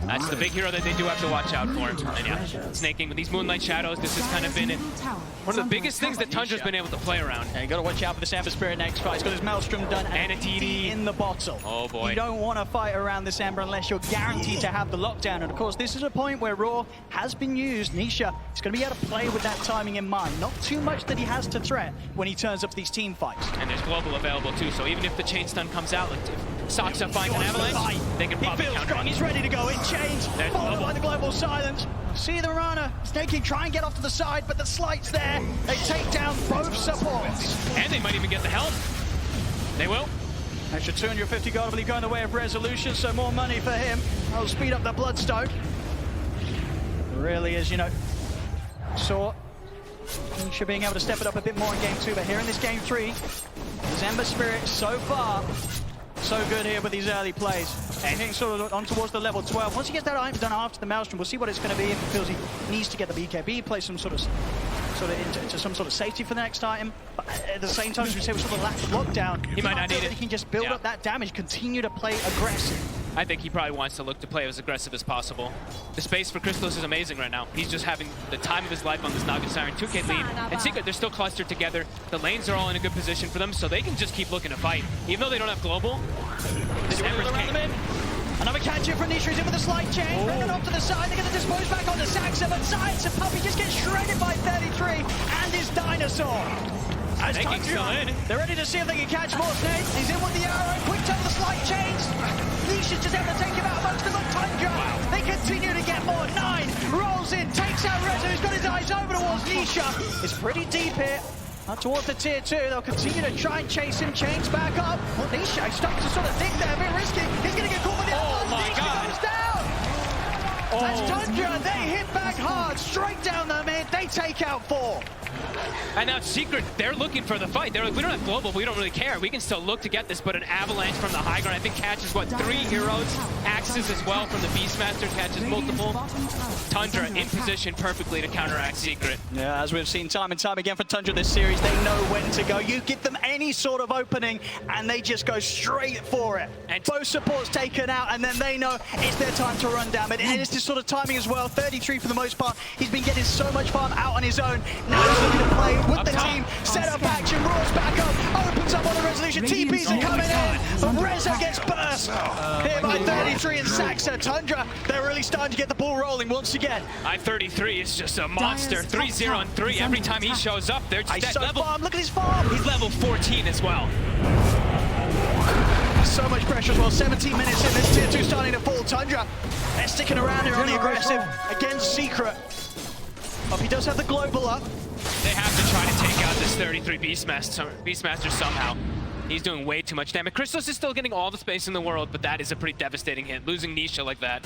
That's the big hero that they do have to watch out for. And yeah, snaking with these Moonlight Shadows, this has kind of been one of the biggest things that Tundra's been able to play around. Yeah, you got to watch out for this Ember Spirit next fight. He's got his Maelstrom done and a DD in the bottle. Oh boy. You don't want to fight around this Ember unless you're guaranteed to have the lockdown. And of course, this is a point where Raw has been used. Nisha is going to be able to play with that timing in mind. Not too much that he has to threat when he turns up these team fights. And there's Global available too, so even if the Chain Stun comes out, if Saksa finds an Avalanche, they can probably He feels counter strong. it. He's ready to go in chains. There's Followed Global. by the Global Silence. See the Rana snaking, try and get off to the side, but the slight's there. They take down both supports. And they might even get the help. They will. Extra 250 gold, I believe, going the way of Resolution, so more money for him. That'll speed up the Bloodstone. Really is, you know, saw Nisha being able to step it up a bit more in game 2, but here in this game 3, his Ember Spirit so far so good here with these early plays. And hitting sort of on towards the level 12. Once he gets that item done after the Maelstrom, we'll see what it's going to be if he feels he needs to get the BKB, play some sort of into some sort of safety for the next item. But at the same time, as we say, with sort of lack of lockdown, He might not need it. He can just build up that damage, continue to play aggressive. I think he probably wants to look to play as aggressive as possible. The space for Crystallis is amazing right now. He's just having the time of his life on this Naga Siren 2K lead. And Secret, they're still clustered together. The lanes are all in a good position for them, so they can just keep looking to fight. Even though they don't have Global, this Ember's around king. them in. Another catch here from Nisha. He's in with a slight change. Bring it off to the side. They're going to dispose back onto Saksa, but Science and Puppy just get shredded by 33 and his Dinosaur. As Snaking still in. They're ready to see if they can catch more snakes. He's in with the arrow. Quick turn with the slight change. Nisha's just able to take him out amongst them on Tundra. Wow. They continue to get more. 9 rolls in, takes out Rezo. He's got his eyes over towards Nisha. It's pretty deep here. Up towards the tier 2, they'll continue to try and chase him. Chains back up. Well, Nisha starting to sort of think there, a bit risky. He's going to get caught with the Oh my Nisha God. goes down. That's Tundra. They hit back hard, straight down the mid. They take out 4. And now Secret, they're looking for the fight. They're like, we don't have Global, we don't really care. We can still look to get this, but an Avalanche from the high ground, I think catches, what, 3 heroes? Axes as well from the Beastmaster, catches multiple. Tundra in position perfectly to counteract Secret. Yeah, as we've seen time and time again for Tundra this series, they know when to go. You give them any sort of opening, and they just go straight for it. And both supports taken out, and then they know it's their time to run down it. And it's this sort of timing as well. 33 for the most part. He's been getting so much farm out on his own. Now he's looking to play with the team. Set up action, roars back up, opens up on the Resolution. TPs are coming in, but Rezo gets burst here by 33 and Saksa. Tundra, they're really starting to get the ball rolling once again. I-33 is just a monster. 3-0 and 3. Every time he shows up, they're just He's at so level. farm, look at his farm. He's level 14 as well. So much pressure as well. 17 minutes in, this tier 2 starting to fall. Tundra, they're sticking around here on the aggressive against Secret. But he does have the global up. They have to try to take out this 33 Beastmaster somehow. He's doing way too much damage. Chrysalis is still getting all the space in the world, but that is a pretty devastating hit. Losing Nisha like that.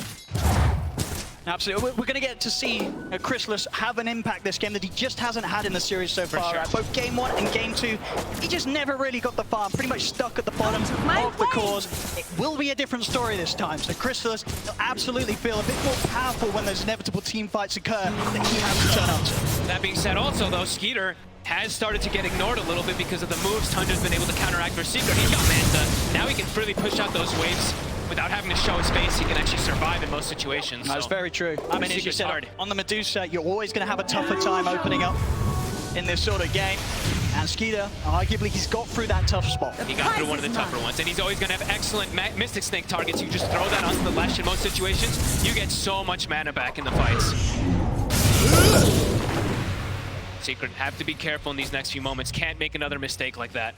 Absolutely. We're going to get to see Chrysalis have an impact this game that he just hasn't had in the series so far. sure. Both game 1 and game 2, he just never really got the farm, pretty much stuck at the bottom of the cores. It will be a different story this time, so Chrysalis will absolutely feel a bit more powerful when those inevitable team fights occur that he has to turn up to. That being said, also though, Skeeter has started to get ignored a little bit because of the moves Tundra's been able to counteract for Secret. He's got Manta. Now he can freely push out those waves without having to show his face. He can actually survive in most situations. That's very true. I mean, as you Secret's said, hard. on the Medusa, you're always going to have a tougher time opening up in this sort of game. And Skeeter, arguably, he's got through that tough spot. He got through one of the tougher ones, and he's always going to have excellent Mystic Snake targets. You just throw that onto the Lash in most situations, you get so much mana back in the fights. Secret have to be careful in these next few moments. Can't make another mistake like that.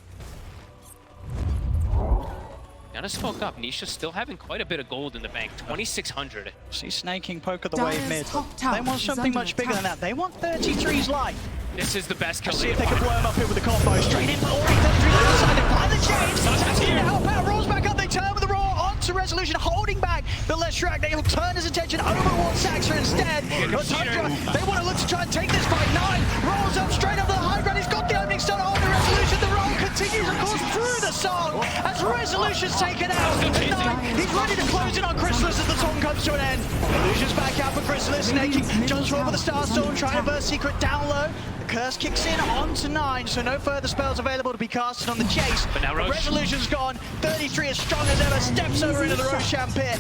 Kinda spoke up. Nisha still having quite a bit of gold in the bank. 2,600. See Snaking poke at the Dyer's wave mid. top tower They want is something under much bigger than attack. that. They want 33's life. This is the best kill See they if they can can blow find. him up here with the combo. Straight in, but already 33 on the side. They find the chains. That's here to help out. Rolls back up. They turn with the roar onto Resolution, holding back the Leshrac. They'll turn his attention over towards Saxa instead. But Tundra, they want to look to try and take this fight. 9 rolls up straight up the high ground. He's got the opening stun on the Resolution. The roll continues, of course, through the song as Resolution's taken out. And 9, he's ready to close in on Chrysalis as the song comes to an end. Illusion's back out for Chrysalis. Snaking jumps forward with the Starstorm, trying to burst Secret down low. The curse kicks in onto 9, so no further spells available to be casted on the chase. But now Roche. Resolution's gone. 33 as strong as ever, steps over into the Roshan pit.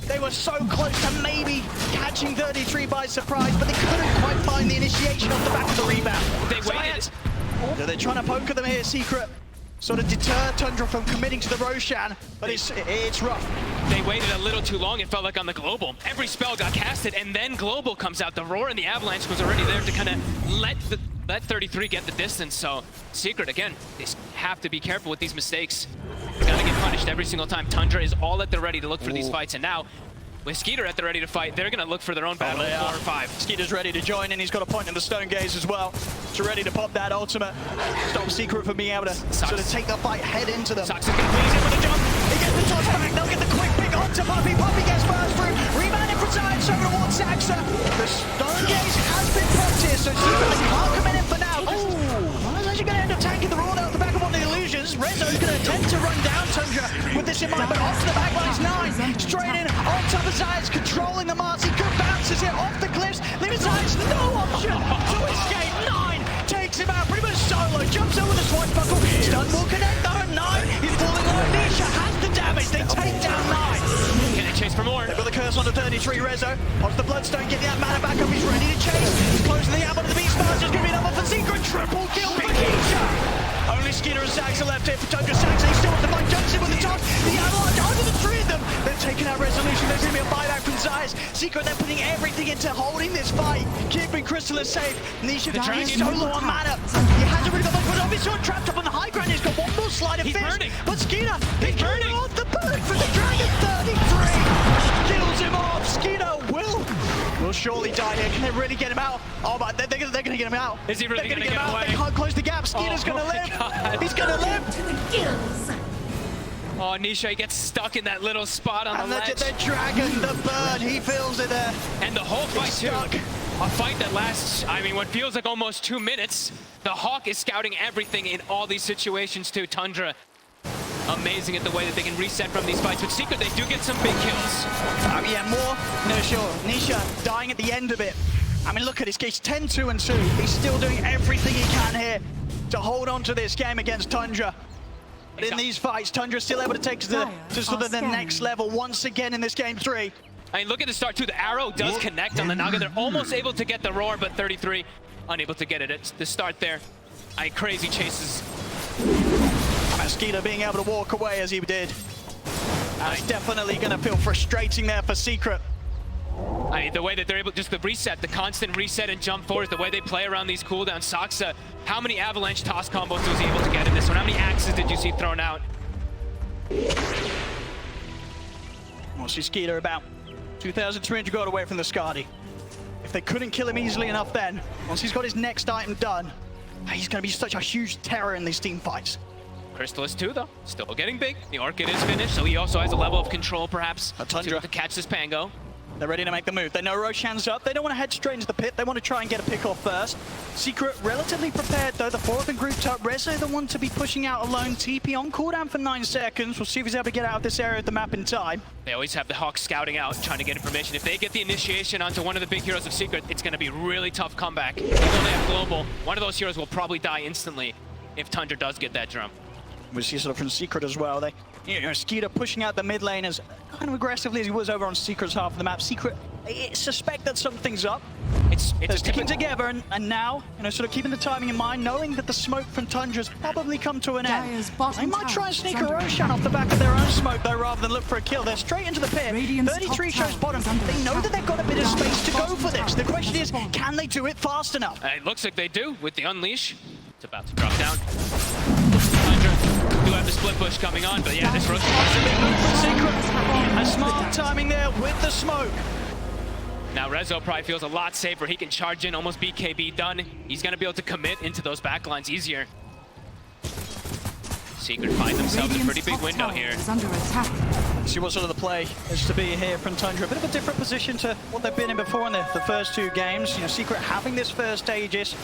They were so close to maybe catching 33 by surprise, but they couldn't quite find the initiation off the back of the rebound. They So waited. they're trying to poke at them here, Secret. Sort of deter Tundra from committing to the Roshan, but it's rough. They waited a little too long, it felt like on the Global. Every spell got casted, and then Global comes out. The Roar and the Avalanche was already there to kind of let 33 get the distance. So Secret, again, they have to be careful with these mistakes. Gotta get punished every single time. Tundra is all at the ready to look for these fights, and now with Skeeter at the ready to fight, they're gonna look for their own battle in 4 or 5. Skeeter's ready to join in. He's got a point in the Stone Gaze as well. So ready to pop that ultimate. Stop Secret from being able to sort of take the fight head into them. Sox is gonna please him with a jump. He gets the toss back. They'll get the quick pick onto Puppy. Puppy gets burst through. Rebound in from side. So towards Saxa. The Stone Gaze has been popped here. So Secret can't come in for now. Well, he's actually going to end up tanking the Raw out the back of one of the illusions. Rezo's going to attempt to run down Tundra with this in mind, but off to the back line's 9. Straight in on top of Zayas, controlling the Marcy. Good bounces here off the cliffs. Leaving Zayas no option to escape. 9 takes him out pretty much solo. Jumps over the swashbuckle. Stun will connect though at 9. He's falling low. Nisha has the damage. They take down 9. Can they chase for more? They've got the curse on the 33 Rezo. Onto the Bloodstone, getting that mana back up. He's ready to chase. He's closing the ammo to the Beast Master. It's going to be another for Secret. Triple kill for Keisha. Only Skeeter and Saxa left here for Tundra. Saxa, he still wants to fight. Jumps in with the toss. The Avalanche under the 3 of them. They've taken out Resolution. There's going to be a buyback from Zayas. Secret, they're putting everything into holding this fight. Keeping Chrysalis safe. Nisha, he's so low on mana. He hasn't really got much, but obviously trapped up on the high ground. He's got one more slide of He's fist. burning. But Skeeter, he's burning. off the bird for the Dragon. 33 kills him off. Skeeter will surely die here. Can they really get him out? Oh, but they're going to get him out. Is he really They're gonna get him get out. away? They can't close the gap. Skeeter's Oh going to my live. God. He's going to live. Oh, Nisha, he gets stuck in that little spot on And the the ledge. Dragon, the bird, he feels it there. And the whole fight, too. stuck. A fight that lasts, I mean, what feels like almost 2 minutes. The Hawk is scouting everything in all these situations, too. Tundra, amazing at the way that they can reset from these fights. With Secret, they do get some big kills. Yeah, more. No, sure. Nisha dying at the end of it. I mean, look at this. He's 10-2 and 2. He's still doing everything he can here to hold on to this game against Tundra. But in these fights, Tundra's still able to take to sort of the next level once again in this game 3. I mean, look at the start, too. The arrow does connect on the Naga. They're almost able to get the Roar, but 33 unable to get it at the start there. Crazy chases. Skeeter being able to walk away as he did. That's definitely going to feel frustrating there for Secret. The way that they're able, just the reset, the constant reset and jump forward, the way they play around these cooldowns. Saxa, how many Avalanche toss combos was he able to get in this one? How many axes did you see thrown out? We'll see Skeeter about 2,300 gold away from the Skadi. If they couldn't kill him easily enough then, once he's got his next item done, he's going to be such a huge terror in these team fights. Crystallis too, though. Still getting big. The Orchid is finished, so he also has a level of control, perhaps, Tundra to catch this Pango. They're ready to make the move. They know Roshan's up. They don't want to head straight into the pit. They want to try and get a pick off first. Secret relatively prepared, though. The four of them grouped up. Rezo, the one to be pushing out alone. TP on cooldown for 9 seconds. We'll see if he's able to get out of this area of the map in time. They always have the Hawks scouting out, trying to get information. If they get the initiation onto one of the big heroes of Secret, it's going to be really tough comeback. Even though they have Global, one of those heroes will probably die instantly if Tundra does get that drum. We see sort of from Secret as well. They, Skeeter pushing out the mid lane as kind of aggressively as he was over on Secret's half of the map. Secret, I suspect that something's up. It's They're sticking together, and now, sort of keeping the timing in mind, knowing that the smoke from Tundra's probably come to an end. Dire's bottom They might tower try and is sneak a under Roshan off the back of their own smoke, though, rather than look for a kill. They're straight into the pit. Radiant's 33 top shows tower bottom. is under They know attack. that they've got a bit of space to go for this. The question is, can they do it fast enough? It looks like they do with the Unleash. It's about to drop down. Tundra do have the split push coming on, but yeah, this Roshan That's a big move from Secret. A smart timing there with the smoke. Now Rezo probably feels a lot safer. He can charge in, almost BKB done. He's going to be able to commit into those backlines easier. Secret find themselves a pretty big window here. Is under attack. See what sort of the play is to be here from Tundra. A bit of a different position to what they've been in before in the first 2 games. Secret having this first Aegis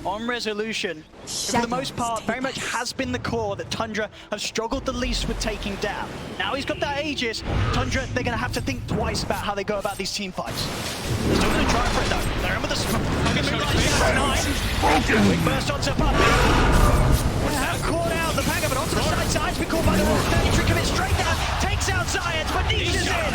on Resolution. For the most part, very much has been the core that Tundra have struggled the least with taking down. Now he's got that Aegis. Tundra, they're going to have to think twice about how they go about these team fights. They're still going to try for it though. They're in with the smoke. Quick burst onto Puppy. Caught out the Pango, but onto the side's been caught by the wall. Tree commits straight down, takes out Zayed, but Nisha's in.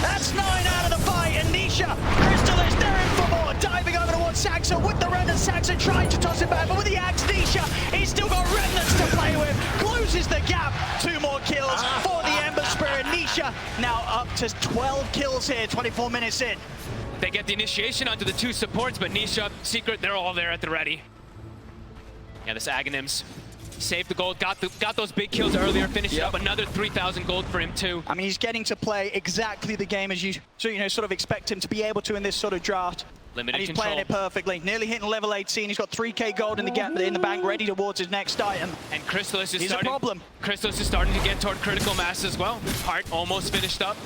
That's 9 out of the fight, and Nisha, Crystallis, they're in for more. Diving over towards Saxo with the Remnant. Saxo trying to toss it back, but with the axe, Nisha, he's still got Remnants to play with. Closes the gap. 2 more kills for the Ember Spirit. Nisha now up to 12 kills here, 24 minutes in. They get the initiation onto the 2 supports, but Nisha, Secret, they're all there at the ready. Yeah, this Aghanims saved the gold, got those big kills earlier, finished up another 3,000 gold for him too. I mean, he's getting to play exactly the game as you sort of expect him to be able to in this sort of draft. Limited and he's control. playing it perfectly. Nearly hitting level 18. He's got 3k gold in the gap in the bank, ready towards his next item. And Crystallis is He's a problem. Crystallis is starting to get toward critical mass as well. Heart almost finished up.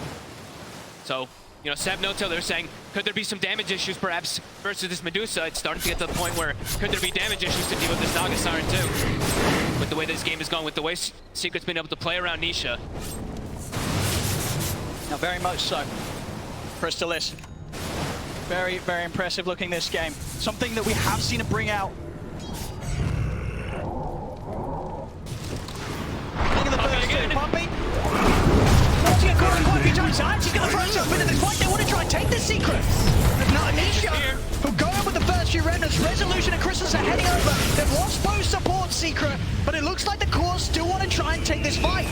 So, Ceb And Notail, they're saying, could there be some damage issues perhaps versus this Medusa? It's starting to get to the point where could there be damage issues to deal with this Naga Siren too? With the way this game is going, with the way Secret's been able to play around Nisha. Now, very much so. Crystallis. Very, very impressive looking this game. Something that we have seen him bring out. Look at the first 2. Puppy. Watching a corner quite a few times. He's going to throw himself into this fight. They want to try and take the Secret. Now, Nisha, who go up with the first few Remnants. Resolution and Crystallis are heading over. They've lost both support Secret, but it looks like the core still want to try and take this fight.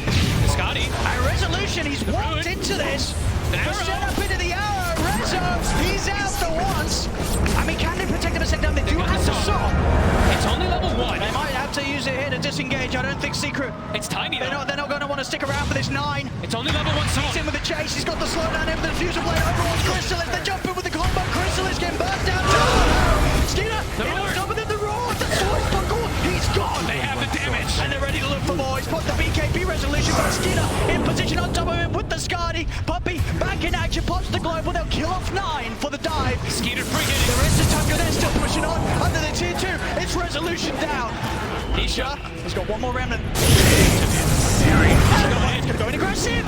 Scotty. And Resolution, he's walked into this. They're set up into the arrow. Rezo, he's out for once. I mean, can they protect him a second down? They do have to stop. It's only level 1. They might have to use it here to disengage. I don't think Secret. It's tiny though. They're not going to want to stick around for this 9. It's only level 1 He's in with the chase. He's got the slowdown in with the fusion blade over on Crystallis. They jump in with the combo. Crystallis getting burst down. Skeeter, on top of the roar. The sword buckle. He's gone. They have the damage. And they're ready to look for more. He's put the BKB Resolution, but Skeeter in position on top of him with the Skadi. Puppy back in action. Pops the globe. Well, they'll kill off 9 for the dive. Skeeter free The hitting. rest of Tundra, they're still pushing on under the tier 2. It's Resolution down. Nisha. He's got 1 more Remnant. He's going to go in aggressive.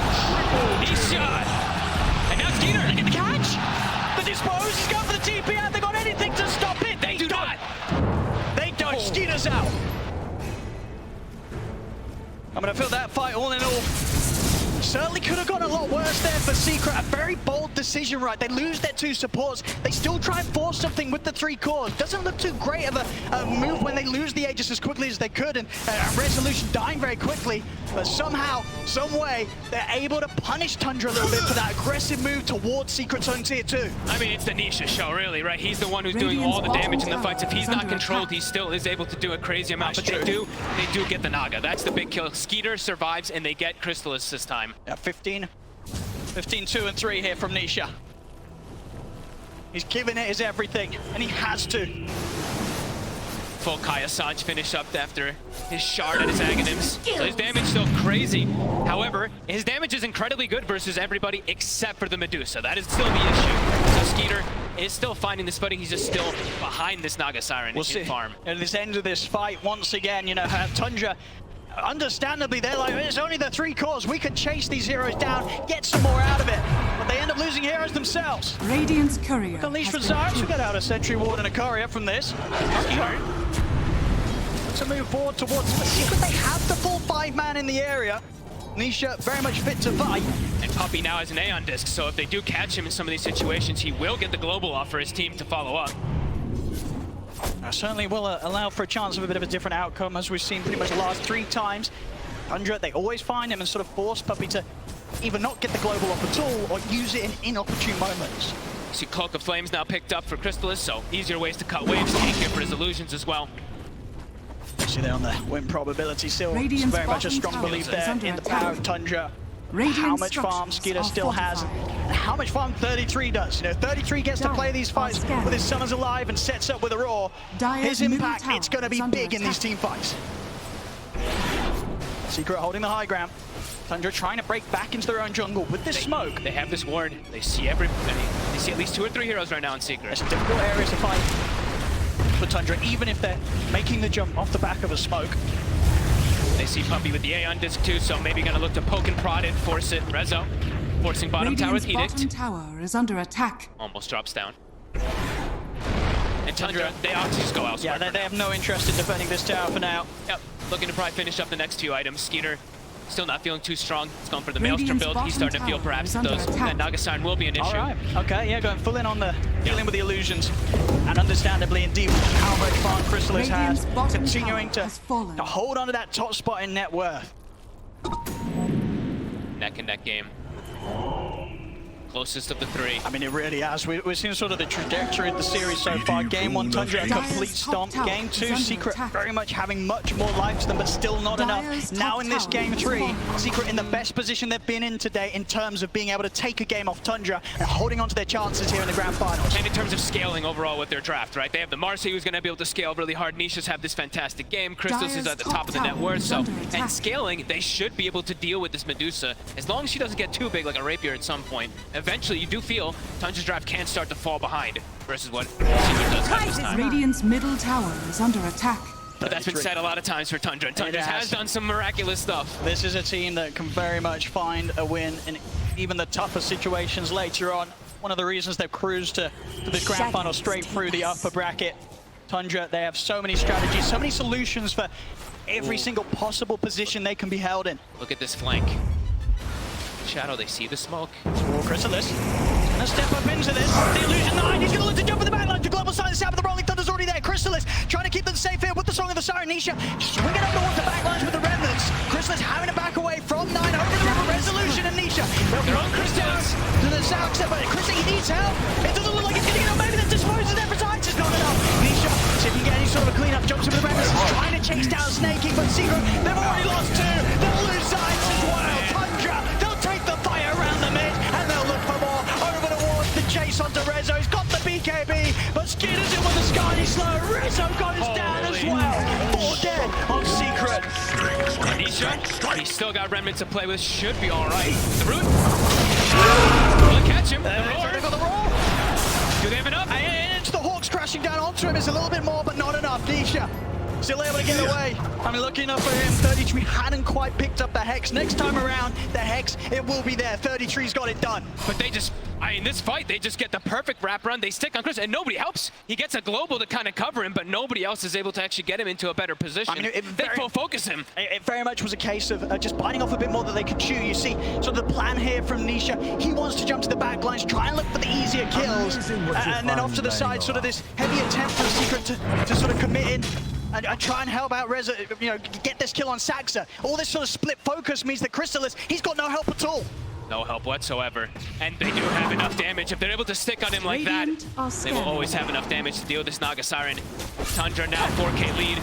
Nisha. And now Skeeter. Look at the catch. The dispose. He's going for the TP out. They got anything to stop it. They do not. They don't. Skeeter's out. I'm going to feel that fight all in all. Certainly could have gone a lot worse there for Secret. A very bold decision, right? They lose their 2 supports. They still try and force something with the 3 cores. Doesn't look too great of a move when they lose the Aegis as quickly as they could, and Resolution dying very quickly. But somehow, some way, they're able to punish Tundra a little bit for that aggressive move towards Secret's own tier 2. I mean, it's the Nisha show, really, right? He's the one who's doing all the damage in the fights. If he's not controlled, he still is able to do a crazy amount. But they do get the Naga. That's the big kill. Skeeter survives, and they get Crystallis this time. Yeah, 15, 2 and 3 here from Nisha. He's giving it his everything, and he has to. Beautiful Kai Assange finish up after his shard and his Aghanims. So his damage still crazy. However, his damage is incredibly good versus everybody except for the Medusa. That is still the issue. So Skeeter is still finding this footing. He's just still behind this Naga Siren in farm. At this end of this fight, once again, you know, Tundra, understandably, they're like, it's only the 3 cores. We could chase these heroes down, get some more out of it. But they end up losing heroes themselves. Radiant's courier. Unleash for Zarx. We got out a Sentry Ward and a courier from this. To move forward towards the Secret. They have the full 5-man in the area. Nisha very much fit to fight. And Puppey now has an Aeon Disc, so if they do catch him in some of these situations, he will get the global off for his team to follow up. Certainly will allow for a chance of a bit of a different outcome, as we've seen pretty much the last 3 times. Tundra, they always find him and sort of force Puppey to either not get the global off at all or use it in inopportune moments. You see Cloak of Flames now picked up for Crystallis, so easier ways to cut waves, tankier for his illusions as well. See there on the win probability still. Radiant's Very much a strong bottom belief tower is there under in the attack. power of Tundra. Radiant How much farm structures Skeeter are still has, fortified. and how much farm 33 does. You know, 33 gets to play these fights with his Summons Alive and sets up with a Roar. Dire's His middle impact, tower it's going to be is under big in these attack. team fights. Secret holding the high ground. Tundra trying to break back into their own jungle with this smoke. They have this ward. They see they see at least 2 or 3 heroes right now in Secret. There's some difficult areas to fight for Tundra, even if they're making the jump off the back of a smoke. They see Puppey with the Aeon Disc too, so maybe gonna look to poke and prod it, force it. Rezo forcing bottom tower with Radiant's Edict. bottom tower is under attack. Almost drops down. And Tundra, they opt to just go elsewhere. Yeah, they have no interest in defending this tower for now. Yep, looking to probably finish up the next 2 items. Skeeter still not feeling too strong. He's going for the Maelstrom Radiant's build. He's starting to feel bottom perhaps tower that is under that attack. Naga Siren will be an issue. All right. Okay, yeah, going full in on the dealing with the illusions. And understandably, indeed, how much farm Crystallis has, Radiant's bottom continuing tower to has fallen. hold on to that top spot in net worth. Neck and neck game. Closest of the 3. I mean, it really has. We're seeing sort of the trajectory of the series so far. Game 1, Tundra, a complete stomp. Game 2, Secret very much having much more life to them, but still not enough. Now in this Game 3, Secret in the best position they've been in today in terms of being able to take a game off Tundra and holding on to their chances here in the grand finals. And in terms of scaling overall with their draft, right? They have the Marcy who's going to be able to scale really hard. Nishas have this fantastic game. Crystals is at the top of the net worth. So, and scaling, they should be able to deal with this Medusa. As long as she doesn't get too big like a Rapier at some point, eventually you do feel Tundra's draft can start to fall behind versus what Secret does have this time. Radiant's middle tower is under attack. But that's been said a lot of times for Tundra. And Tundra has done some miraculous stuff. This is a team that can very much find a win in even the tougher situations later on. One of the reasons they've cruised to this grand final straight through the upper bracket. Tundra, they have so many strategies, so many solutions for every single possible position they can be held in. Look at this flank. Shadow, they see the smoke. Crystallis gonna step up into this. The illusion 9, he's gonna look to jump in the backline to global silence out, but the Rolling Thunder's already there. Crystallis trying to keep them safe here with the Song of the Siren. Nisha swinging up towards the backlines with the Remnants. Crystallis having to back away from 9 over the river. Resolution and Nisha. They're on Crystallis. To the south step, but Crystallis, he needs help. It doesn't look like he's getting enough. Maybe that disposes there for Tides is not enough. Nisha, see if he can get any sort of a cleanup. Jumps into the Remnants. He's trying to chase down Snakey, but Secret, they've already lost 2. They'll lose Tides as well. Tundra, they'll take the fire around the mid, and they'll look for more. Over towards the chase onto Rezo. He's got the BKB, but Skeeter's in with the Skyly Slow. Rezo got us down as well. 4 dead on Secret. Nisha, he's still got remnants to play with. Should be all right. The root. Will it catch him? The They've got the roar. roar. Do they have enough? And it's the Hawks crashing down onto him. It's a little bit more, but not enough. Nisha still able to get away. I mean, lucky enough for him, 33 hadn't quite picked up the Hex. Next time around, the Hex, it will be there. 33's got it done. But they just, in this fight, they just get the perfect wrap run. They stick on Chris, and nobody helps. He gets a global to kind of cover him, but nobody else is able to actually get him into a better position. I mean, they full focus him. It very much was a case of just biting off a bit more that they could chew. You see, sort of the plan here from Nisha, he wants to jump to the back lines, try and look for the easier kills, and then off to the side, sort of this heavy attempt for Secret to sort of commit in. And try and help out Reza, you know, get this kill on Saxa. All this sort of split focus means that Crystallis, he's got no help at all. No help whatsoever. And they do have enough damage. If they're able to stick on him like that, they will always have enough damage to deal with this Naga Siren. Tundra now 4K lead.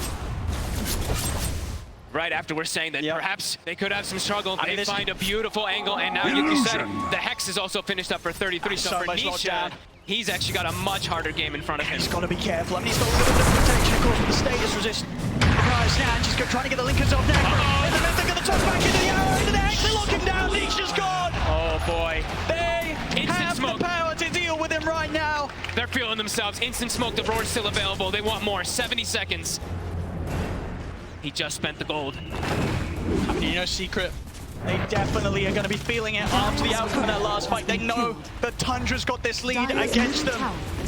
Right after we're saying that perhaps they could have some struggle. They find a beautiful angle, and now you said the Hex is also finished up for 33. So for Nisha, He's actually got a much harder game in front of him. He's got to be careful. I mean, he's got a little bit of protection, of course, with the status resist. Guys, now just trying to get the Linkers off now. In the mid, they're going to toss back into the arrow, into the X. They lock him down. Leash is gone. Oh boy. They Instant have smoke. the power to deal with him right now. They're feeling themselves. Instant smoke. The roar's still available. They want more. 70 seconds. He just spent the gold. I mean, you know, Secret, they definitely are going to be feeling it after the outcome of that last fight. They know that Tundra's got this lead against them.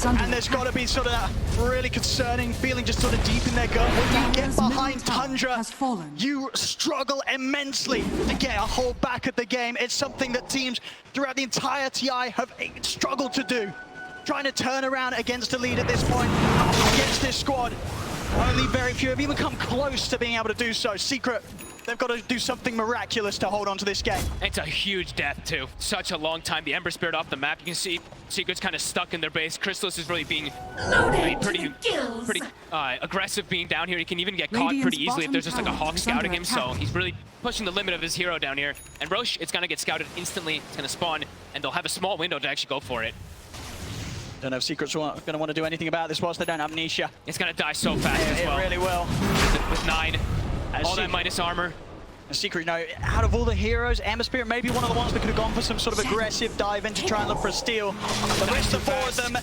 And there's got to be sort of that really concerning feeling just sort of deep in their gut. When you get behind Tundra, you struggle immensely to get a hold back at the game. It's something that teams throughout the entire TI have struggled to do. Trying to turn around against a lead at this point, against this squad. Only very few have even come close to being able to do so. Secret, they've got to do something miraculous to hold on to this game. It's a huge death, too. Such a long time. The Ember Spirit off the map. You can see Secret's kind of stuck in their base. Crystallis is really being pretty aggressive being down here. He can even get caught pretty easily if there's just like a Hawk scouting him. So he's really pushing the limit of his hero down here. And Roche, it's going to get scouted instantly. It's going to spawn, and they'll have a small window to actually go for it. Don't know if Secret's going to want to do anything about this whilst they don't have Nisha. It's going to die so fast as well. It really will. With 9. All that minus armor. Secret, you know, out of all the heroes, Ember Spirit may be one of the ones that could have gone for some sort of aggressive dive in to try and look for a steal. The rest of the four of them,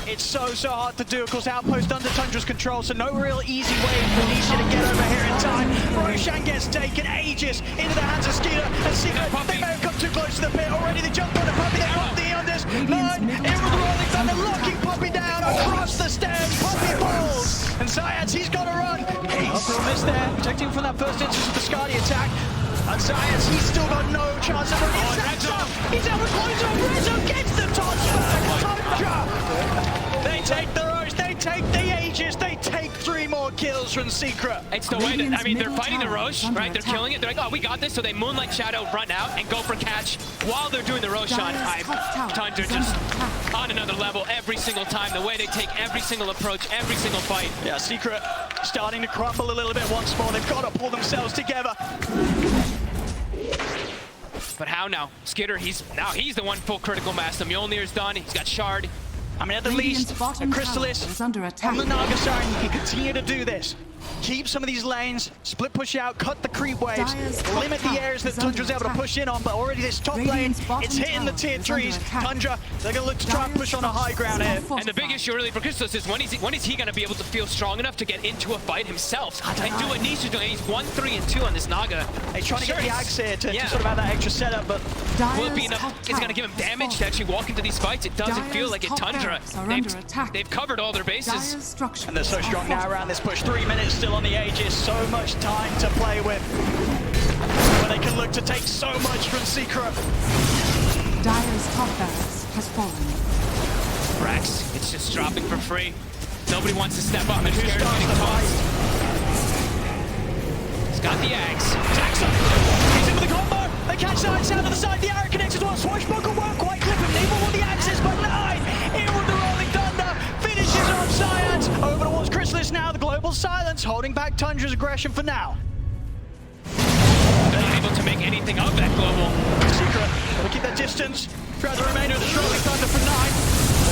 it's so hard to do. Of course, Outpost under Tundra's control, so no real easy way for Nisha to get over here in time. Roshan gets taken, Aegis into the hands of Skeeter, and Secret, they may have come too close to the pit already. They jump on the Puppey, they pop the Unders. 9, in with the rolling thunder, locking Puppey down across the stairs. Puppey falls, and Zayats, he's got to run. Upper miss there, protecting from that first instance of the Skadi attack. And Zayats, he's still got no chance of he's able to close up. Rezo gets the toss back. Tundra. They take the Roche, they take the Aegis, they take 3 more kills from Secret. It's the way that, I mean, they're fighting the Roche, right? They're killing it. They're like, oh, we got this. So they Moonlight Shadow, run out, and go for catch while they're doing the Roshan. Tundra just on another level every single time. The way they take every single approach, every single fight. Yeah, Secret starting to crumble a little bit once more. They've got to pull themselves together. But how now? Skitter, he's the one full critical mass. The Mjolnir's done. He's got Shard. I mean, at the least, a Crystallis on the Naga side, he can continue to do this. Keep some of these lanes, split push out, cut the creep waves, limit the areas that Tundra's able to push in on, but already this top lane, it's hitting the tier 3s. Tundra, they're going to look to try and push on a high ground here. And the big issue really for Crystallis is when is he going to be able to feel strong enough to get into a fight himself and do what Nisha's doing? He's 1, 3, and 2 on this Naga. He's trying to get the axe here to sort of have that extra setup, but will it be enough? It's going to give him damage to actually walk into these fights. It doesn't feel like it. Tundra, they've covered all their bases. And they're so strong now around this push. 3 minutes still on the Aegis. So much time to play with. Where they can look to take so much from Secret. Dire's top barracks has fallen. Brax, it's just dropping for free. Nobody wants to step up and scared of getting tossed. He's got the axe. Jackson! He's in with the combo! They catch Zayats out to the side. The arrow connects as well. Swashbuckle won't quite clip him. Neither will the axes, but 9! In with the rolling thunder. Finishes off Zayats. Over towards Crystallis now. The global silence holding back Tundra's aggression for now. They're not able to make anything of that global. Secret, gotta keep their distance throughout the remainder of the rolling thunder for 9.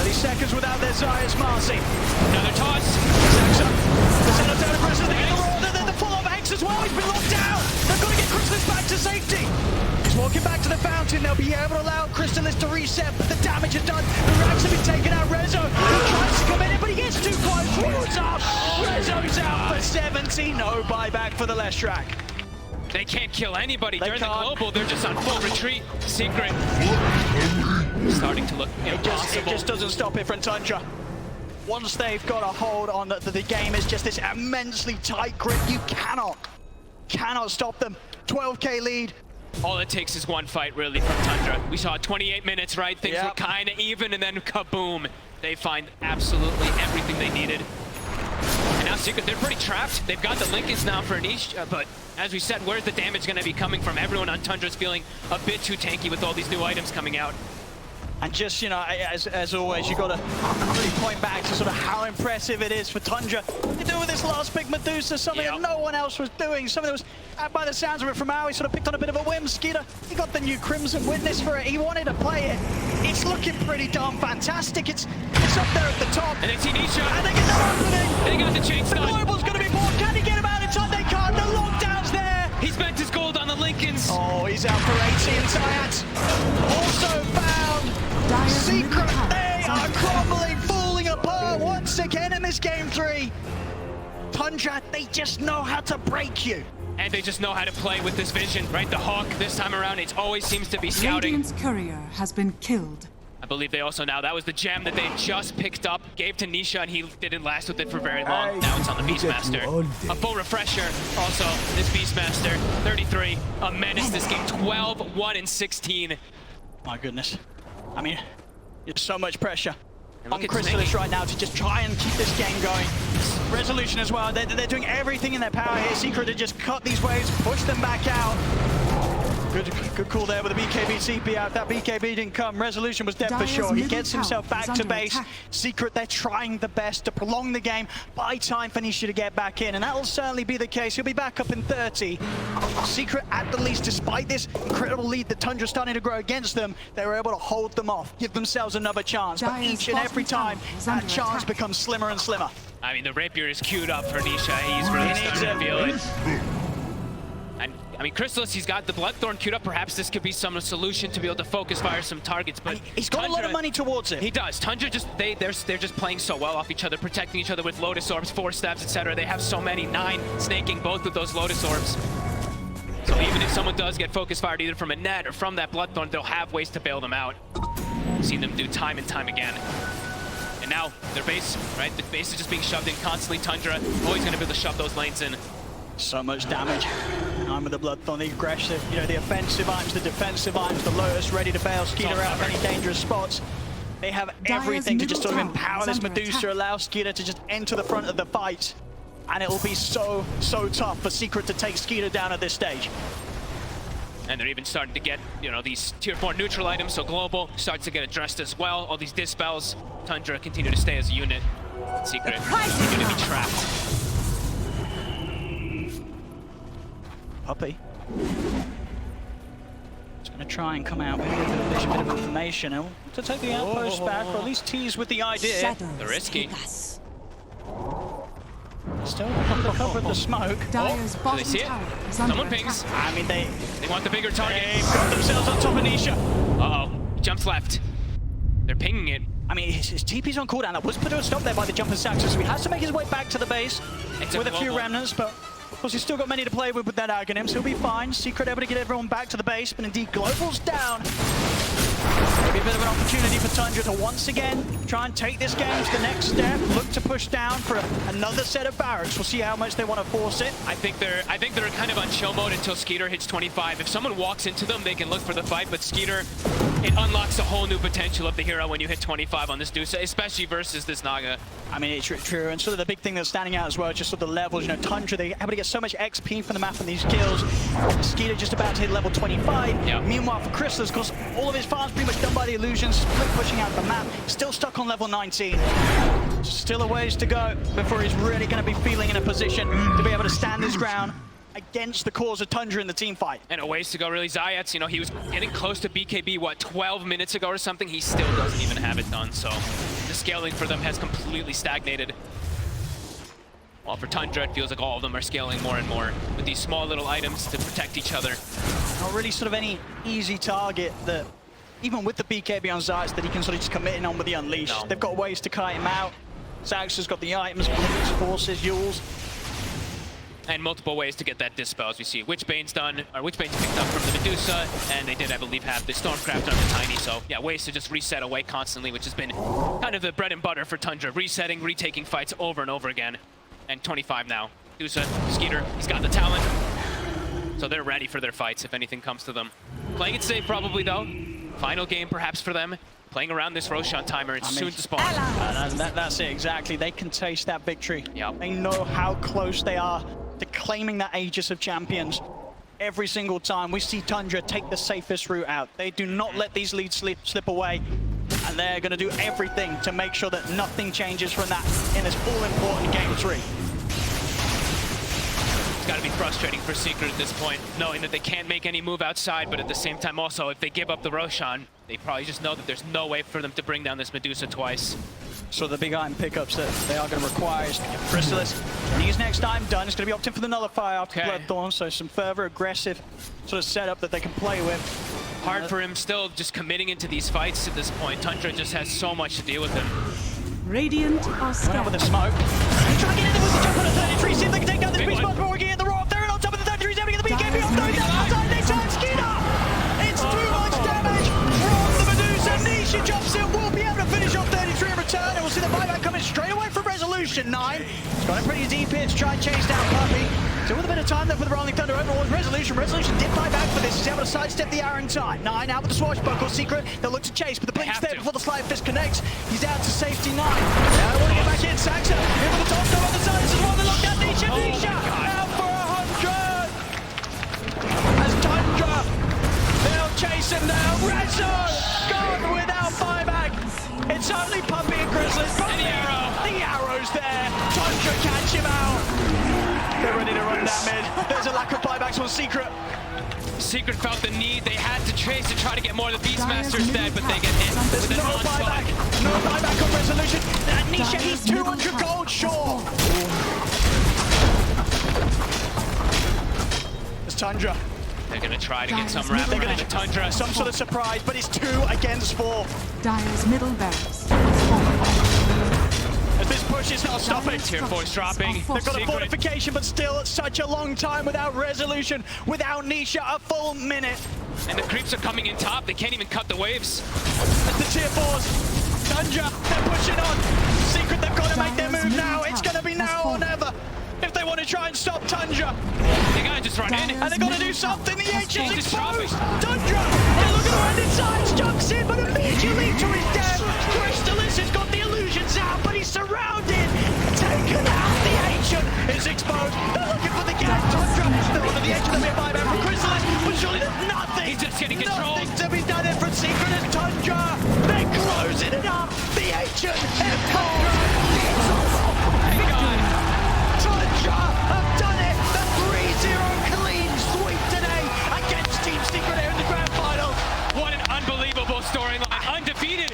30 seconds without their Zayats Marcy. Another toss. Jackson. The center down to Crystallis. They're the full-on Hex as well. He's been locked down. They've got to get Crystallis back to safety. He's walking back to the fountain. They'll be able to allow Crystallis to reset, but the damage is done. The racks have been taken out. Rezo tries to come in, but he gets too close. Rolls up. Rezo's out for 70. No buyback for the Leshrac. They can't kill anybody during the global. They're just on full retreat. Secret starting to look impossible. It just doesn't stop it from Tundra. Once they've got a hold on the game is just this immensely tight grip. You cannot stop them. 12k lead. All it takes is one fight, really, from Tundra. We saw 28 minutes, right? Things were kind of even, and then kaboom. They find absolutely everything they needed. And now Secret, they're pretty trapped. They've got the Linkins now for Nisha, but as we said, where's the damage going to be coming from? Everyone on Tundra's feeling a bit too tanky with all these new items coming out. And just, you know, as always, you got to really point back to sort of how impressive it is for Tundra to do with this last pick Medusa, something that no one else was doing, something that was, by the sounds of it from Al, he sort of picked on a bit of a whim. Skeeter, he got the new Crimson Witness for it. He wanted to play it. It's looking pretty darn fantastic. It's up there at the top. And they see Nisha. And they get that opening. And they got the chain The stun. Global's going to be more. Can he get him out in time? They can't. The lockdown's there. He spent his gold on the Lincolns. Oh, he's out for 80, and Zayat also found Secret. They are crumbling, falling apart once again in this game 3. Tundra, they just know how to break you. And they just know how to play with this vision, right? The Hawk this time around, it always seems to be scouting. Radiant's courier has been killed. I believe they also now, that was the gem that they just picked up, gave to Nisha, and he didn't last with it for very long. Now it's on the Beastmaster. A full refresher, also, this Beastmaster, 33, a menace this game, 12, 1, and 16. My goodness. I mean, there's so much pressure And on look at Chrysalis Snake. right now to just try and keep this game going. Resolution as well, they're doing everything in their power here. Secret to just cut these waves, push them back out. Good call there with the BKB TP out. If that BKB didn't come, Resolution was dead for Dire's sure. He middle gets himself tower back is to under base. attack. Secret, they're trying the best to prolong the game, buy time for Nisha to get back in, and that will certainly be the case. He'll be back up in 30. Secret, at the least, despite this incredible lead that Tundra's starting to grow against them, they were able to hold them off, give themselves another chance. But Dire's each and every bottom time, tower is that under chance attack. becomes slimmer and slimmer. I mean, the Rapier is queued up for Nisha. He's really He needs starting to it. feel it. And, I mean, Chrysalis, he's got the Bloodthorn queued up. Perhaps this could be some solution to be able to focus fire some targets, but He's got a lot of money towards it. He does. Tundra just, they're just playing so well off each other, protecting each other with Lotus Orbs, 4 stabs, etc. They have so many, 9 snaking both of those Lotus Orbs. So even if someone does get focus fired either from a net or from that Bloodthorn, they'll have ways to bail them out. We've seen them do time and time again. And now, their base, right? The base is just being shoved in constantly. Tundra always going to be able to shove those lanes in. So much damage. I'm with the Bloodthorn, the aggressive, you know, the offensive items, the defensive items, the Lotus ready to bail Skeeter out of any dangerous spots. They have everything to just sort of middle tower empower is this under Medusa, attack. allow Skeeter to just enter the front of the fight. And it will be so tough for Secret to take Skeeter down at this stage. And they're even starting to get, you know, these tier 4 neutral items, so Global starts to get addressed as well. All these dispels, Tundra continue to stay as a unit. Secret continue to be trapped. Puppy. Just gonna try and come out with a bit of information and to take the outpost back, or at least tease with the idea. Shadows They're risky. take us. Still under cover of the smoke. Dire's Do they bottom see it? tower is under Someone pings. attack. I mean, they Want the bigger target. they've got themselves on top of Nisha. Uh-oh. Jumps left. They're pinging it. I mean, his TP's on cooldown. That was put to a stop there by the jumper Saxon, so he has to make his way back to the base It's a with a few global. remnants, but of course he's still got many to play with that Aghanim, so he'll be fine. Secret able to get everyone back to the base, but indeed Global's down. Maybe a bit of an opportunity for Tundra to once again try and take this game to the next step, look to push down for another set of barracks. We'll see how much they want to force it. I think they're kind of on chill mode until Skeeter hits 25. If someone walks into them, they can look for the fight, but Skeeter, it unlocks a whole new potential of the hero when you hit 25 on this Dusa, especially versus this Naga. I mean, it's true, and sort of the big thing that's standing out as well, just sort of the levels. You know, Tundra, they're able to get so much XP from the map and these kills. Skeeter just about to hit level 25. Yeah. Meanwhile, for Chrysalis, of course, all of his farms pretty much done by the illusions, split pushing out the map, still stuck on level 19. Still a ways to go before he's really going to be feeling in a position to be able to stand his ground against the cause of Tundra in the team fight. And a ways to go, really. Zayat's, you know, he was getting close to BKB, what, 12 minutes ago or something? He still doesn't even have it done, so the scaling for them has completely stagnated. While for Tundra, it feels like all of them are scaling more and more with these small little items to protect each other. Not really sort of any easy target that, even with the BKB on Zayat, that he can sort of just commit in on with the Unleash. No. They've got ways to kite him out. Zax has got the items, his forces, Yules. And multiple ways to get that dispel, as we see. Witchbane's done, or Witchbane's picked up from the Medusa, and they did, I believe, have the Stormcraft on the Tiny, so yeah, ways to just reset away constantly, which has been kind of the bread and butter for Tundra. Resetting, retaking fights over and over again. And 25 now. Medusa, Skeeter, he's got the talent. So they're ready for their fights if anything comes to them. Playing it safe probably, though. Final game perhaps for them. Playing around this Roshan timer, it's soon to spawn. That's it, exactly. They can taste that victory. Yep. They know how close they are to claiming that Aegis of Champions. Every single time we see Tundra take the safest route out. They do not let these leads slip away. they're going to do everything to make sure that nothing changes from that in this all-important Game 3. It's got to be frustrating for Secret at this point, knowing that they can't make any move outside, but at the same time also, if they give up the Roshan, they probably just know that there's no way for them to bring down this Medusa twice. So the big item pickups that they are going to require is Chrysalis. These next time done is going to be opting for the Nullifier after Bloodthorn, so some further aggressive sort of setup that they can play with. Hard for him still just committing into these fights at this point. Tundra just has so much to deal with him. Radiant are Went up scattered. with the smoke. Try to get in there with the jump on the 33, see if they can take down this beast, but we're getting the raw up there and on top of the 33, having the BKB off, going down outside, they turn Skinner! It's too much damage from the Medusa. Nisha jumps in, will be able to finish off 33 in return, and we'll see the buyback coming straight away from Resolution. 9. He's got a pretty deep hit to try and chase down Puppy. Still with a bit of time there for the Rolling Thunder overall. Resolution did buy back for this. He's able to sidestep the arrow in time. 9 out with the swashbuckle. Secret, they'll look to chase, but the blink's there before the slide fist connects. He's out to safety. 9. Now they want to get back in. Saxa in with the top star on the side. This is one they locked out. Nisha out for 100. As Tundra, they'll chase him now. Rezo gone without buyback. It's only Puppy and Chrysalis. And the arrow. The arrow's there. Tundra catch him out. They're ready to run down mid. There's a lack of buybacks on Secret. Secret felt the need. They had to chase to try to get more of the Beastmasters dead, but they get hit There's with an no onslaught. buyback. No buyback on Resolution. Nisha, he's 200 gold short. There's Tundra. They're going to try to get some wrap around the Tundra. Some sort of surprise, but it's 2 against 4. Dire's middle barracks has fallen. As this push is not stopping. Tier 4's dropping. They've got a Secret. fortification, but still such a long time without Resolution, without Nisha, a full minute. And the creeps are coming in top. They can't even cut the waves. As the tier 4s, Tundra, they're pushing on. Secret, they've got to make their move now. It's going to be now or never. If they want to try and stop Tundra. They gotta just run in. And they got to do something. The Ancient's He's dropping. exposed. Tundra, they're looking around inside. Jumps in, but immediately to his death. Crystalis has got the illusions out, but he's surrounded. Taken out. The Ancient is exposed. They're looking for the gap. Tundra, they're on the Ancient. They'll be a buyback from Chrysalis, but surely there's nothing. He's just getting control. Nothing to be done in from Secret and Tundra. They're closing it up. The Ancient Empire. Thank God. Tundra have done it. The 3-0 clean sweep today against Team Secret here in the grand final. What an unbelievable storyline. Undefeated.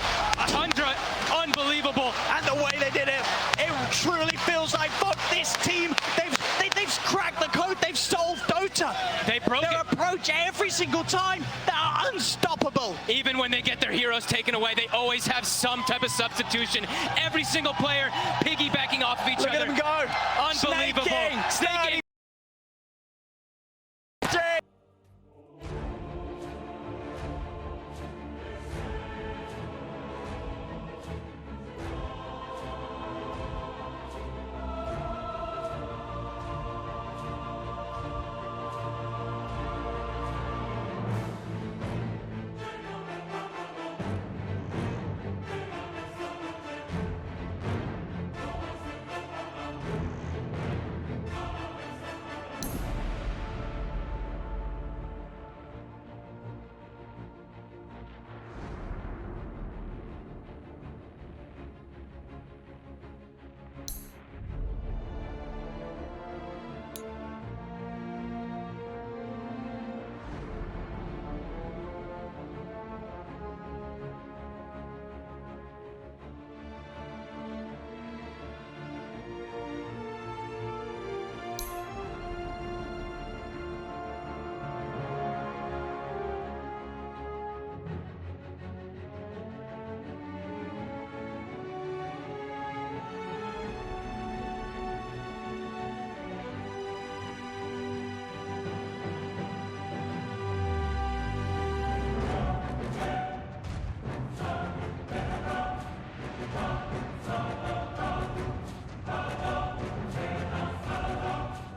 Tundra, unbelievable. And the way they did it, it truly feels like, fuck this team. They've cracked the code. They've solved Dota. They broke Their it. approach every single time, they are unstoppable. Even when they get their heroes taken away, they always have some type of substitution. Every single player piggybacking off of each Look other. at them go. Unbelievable.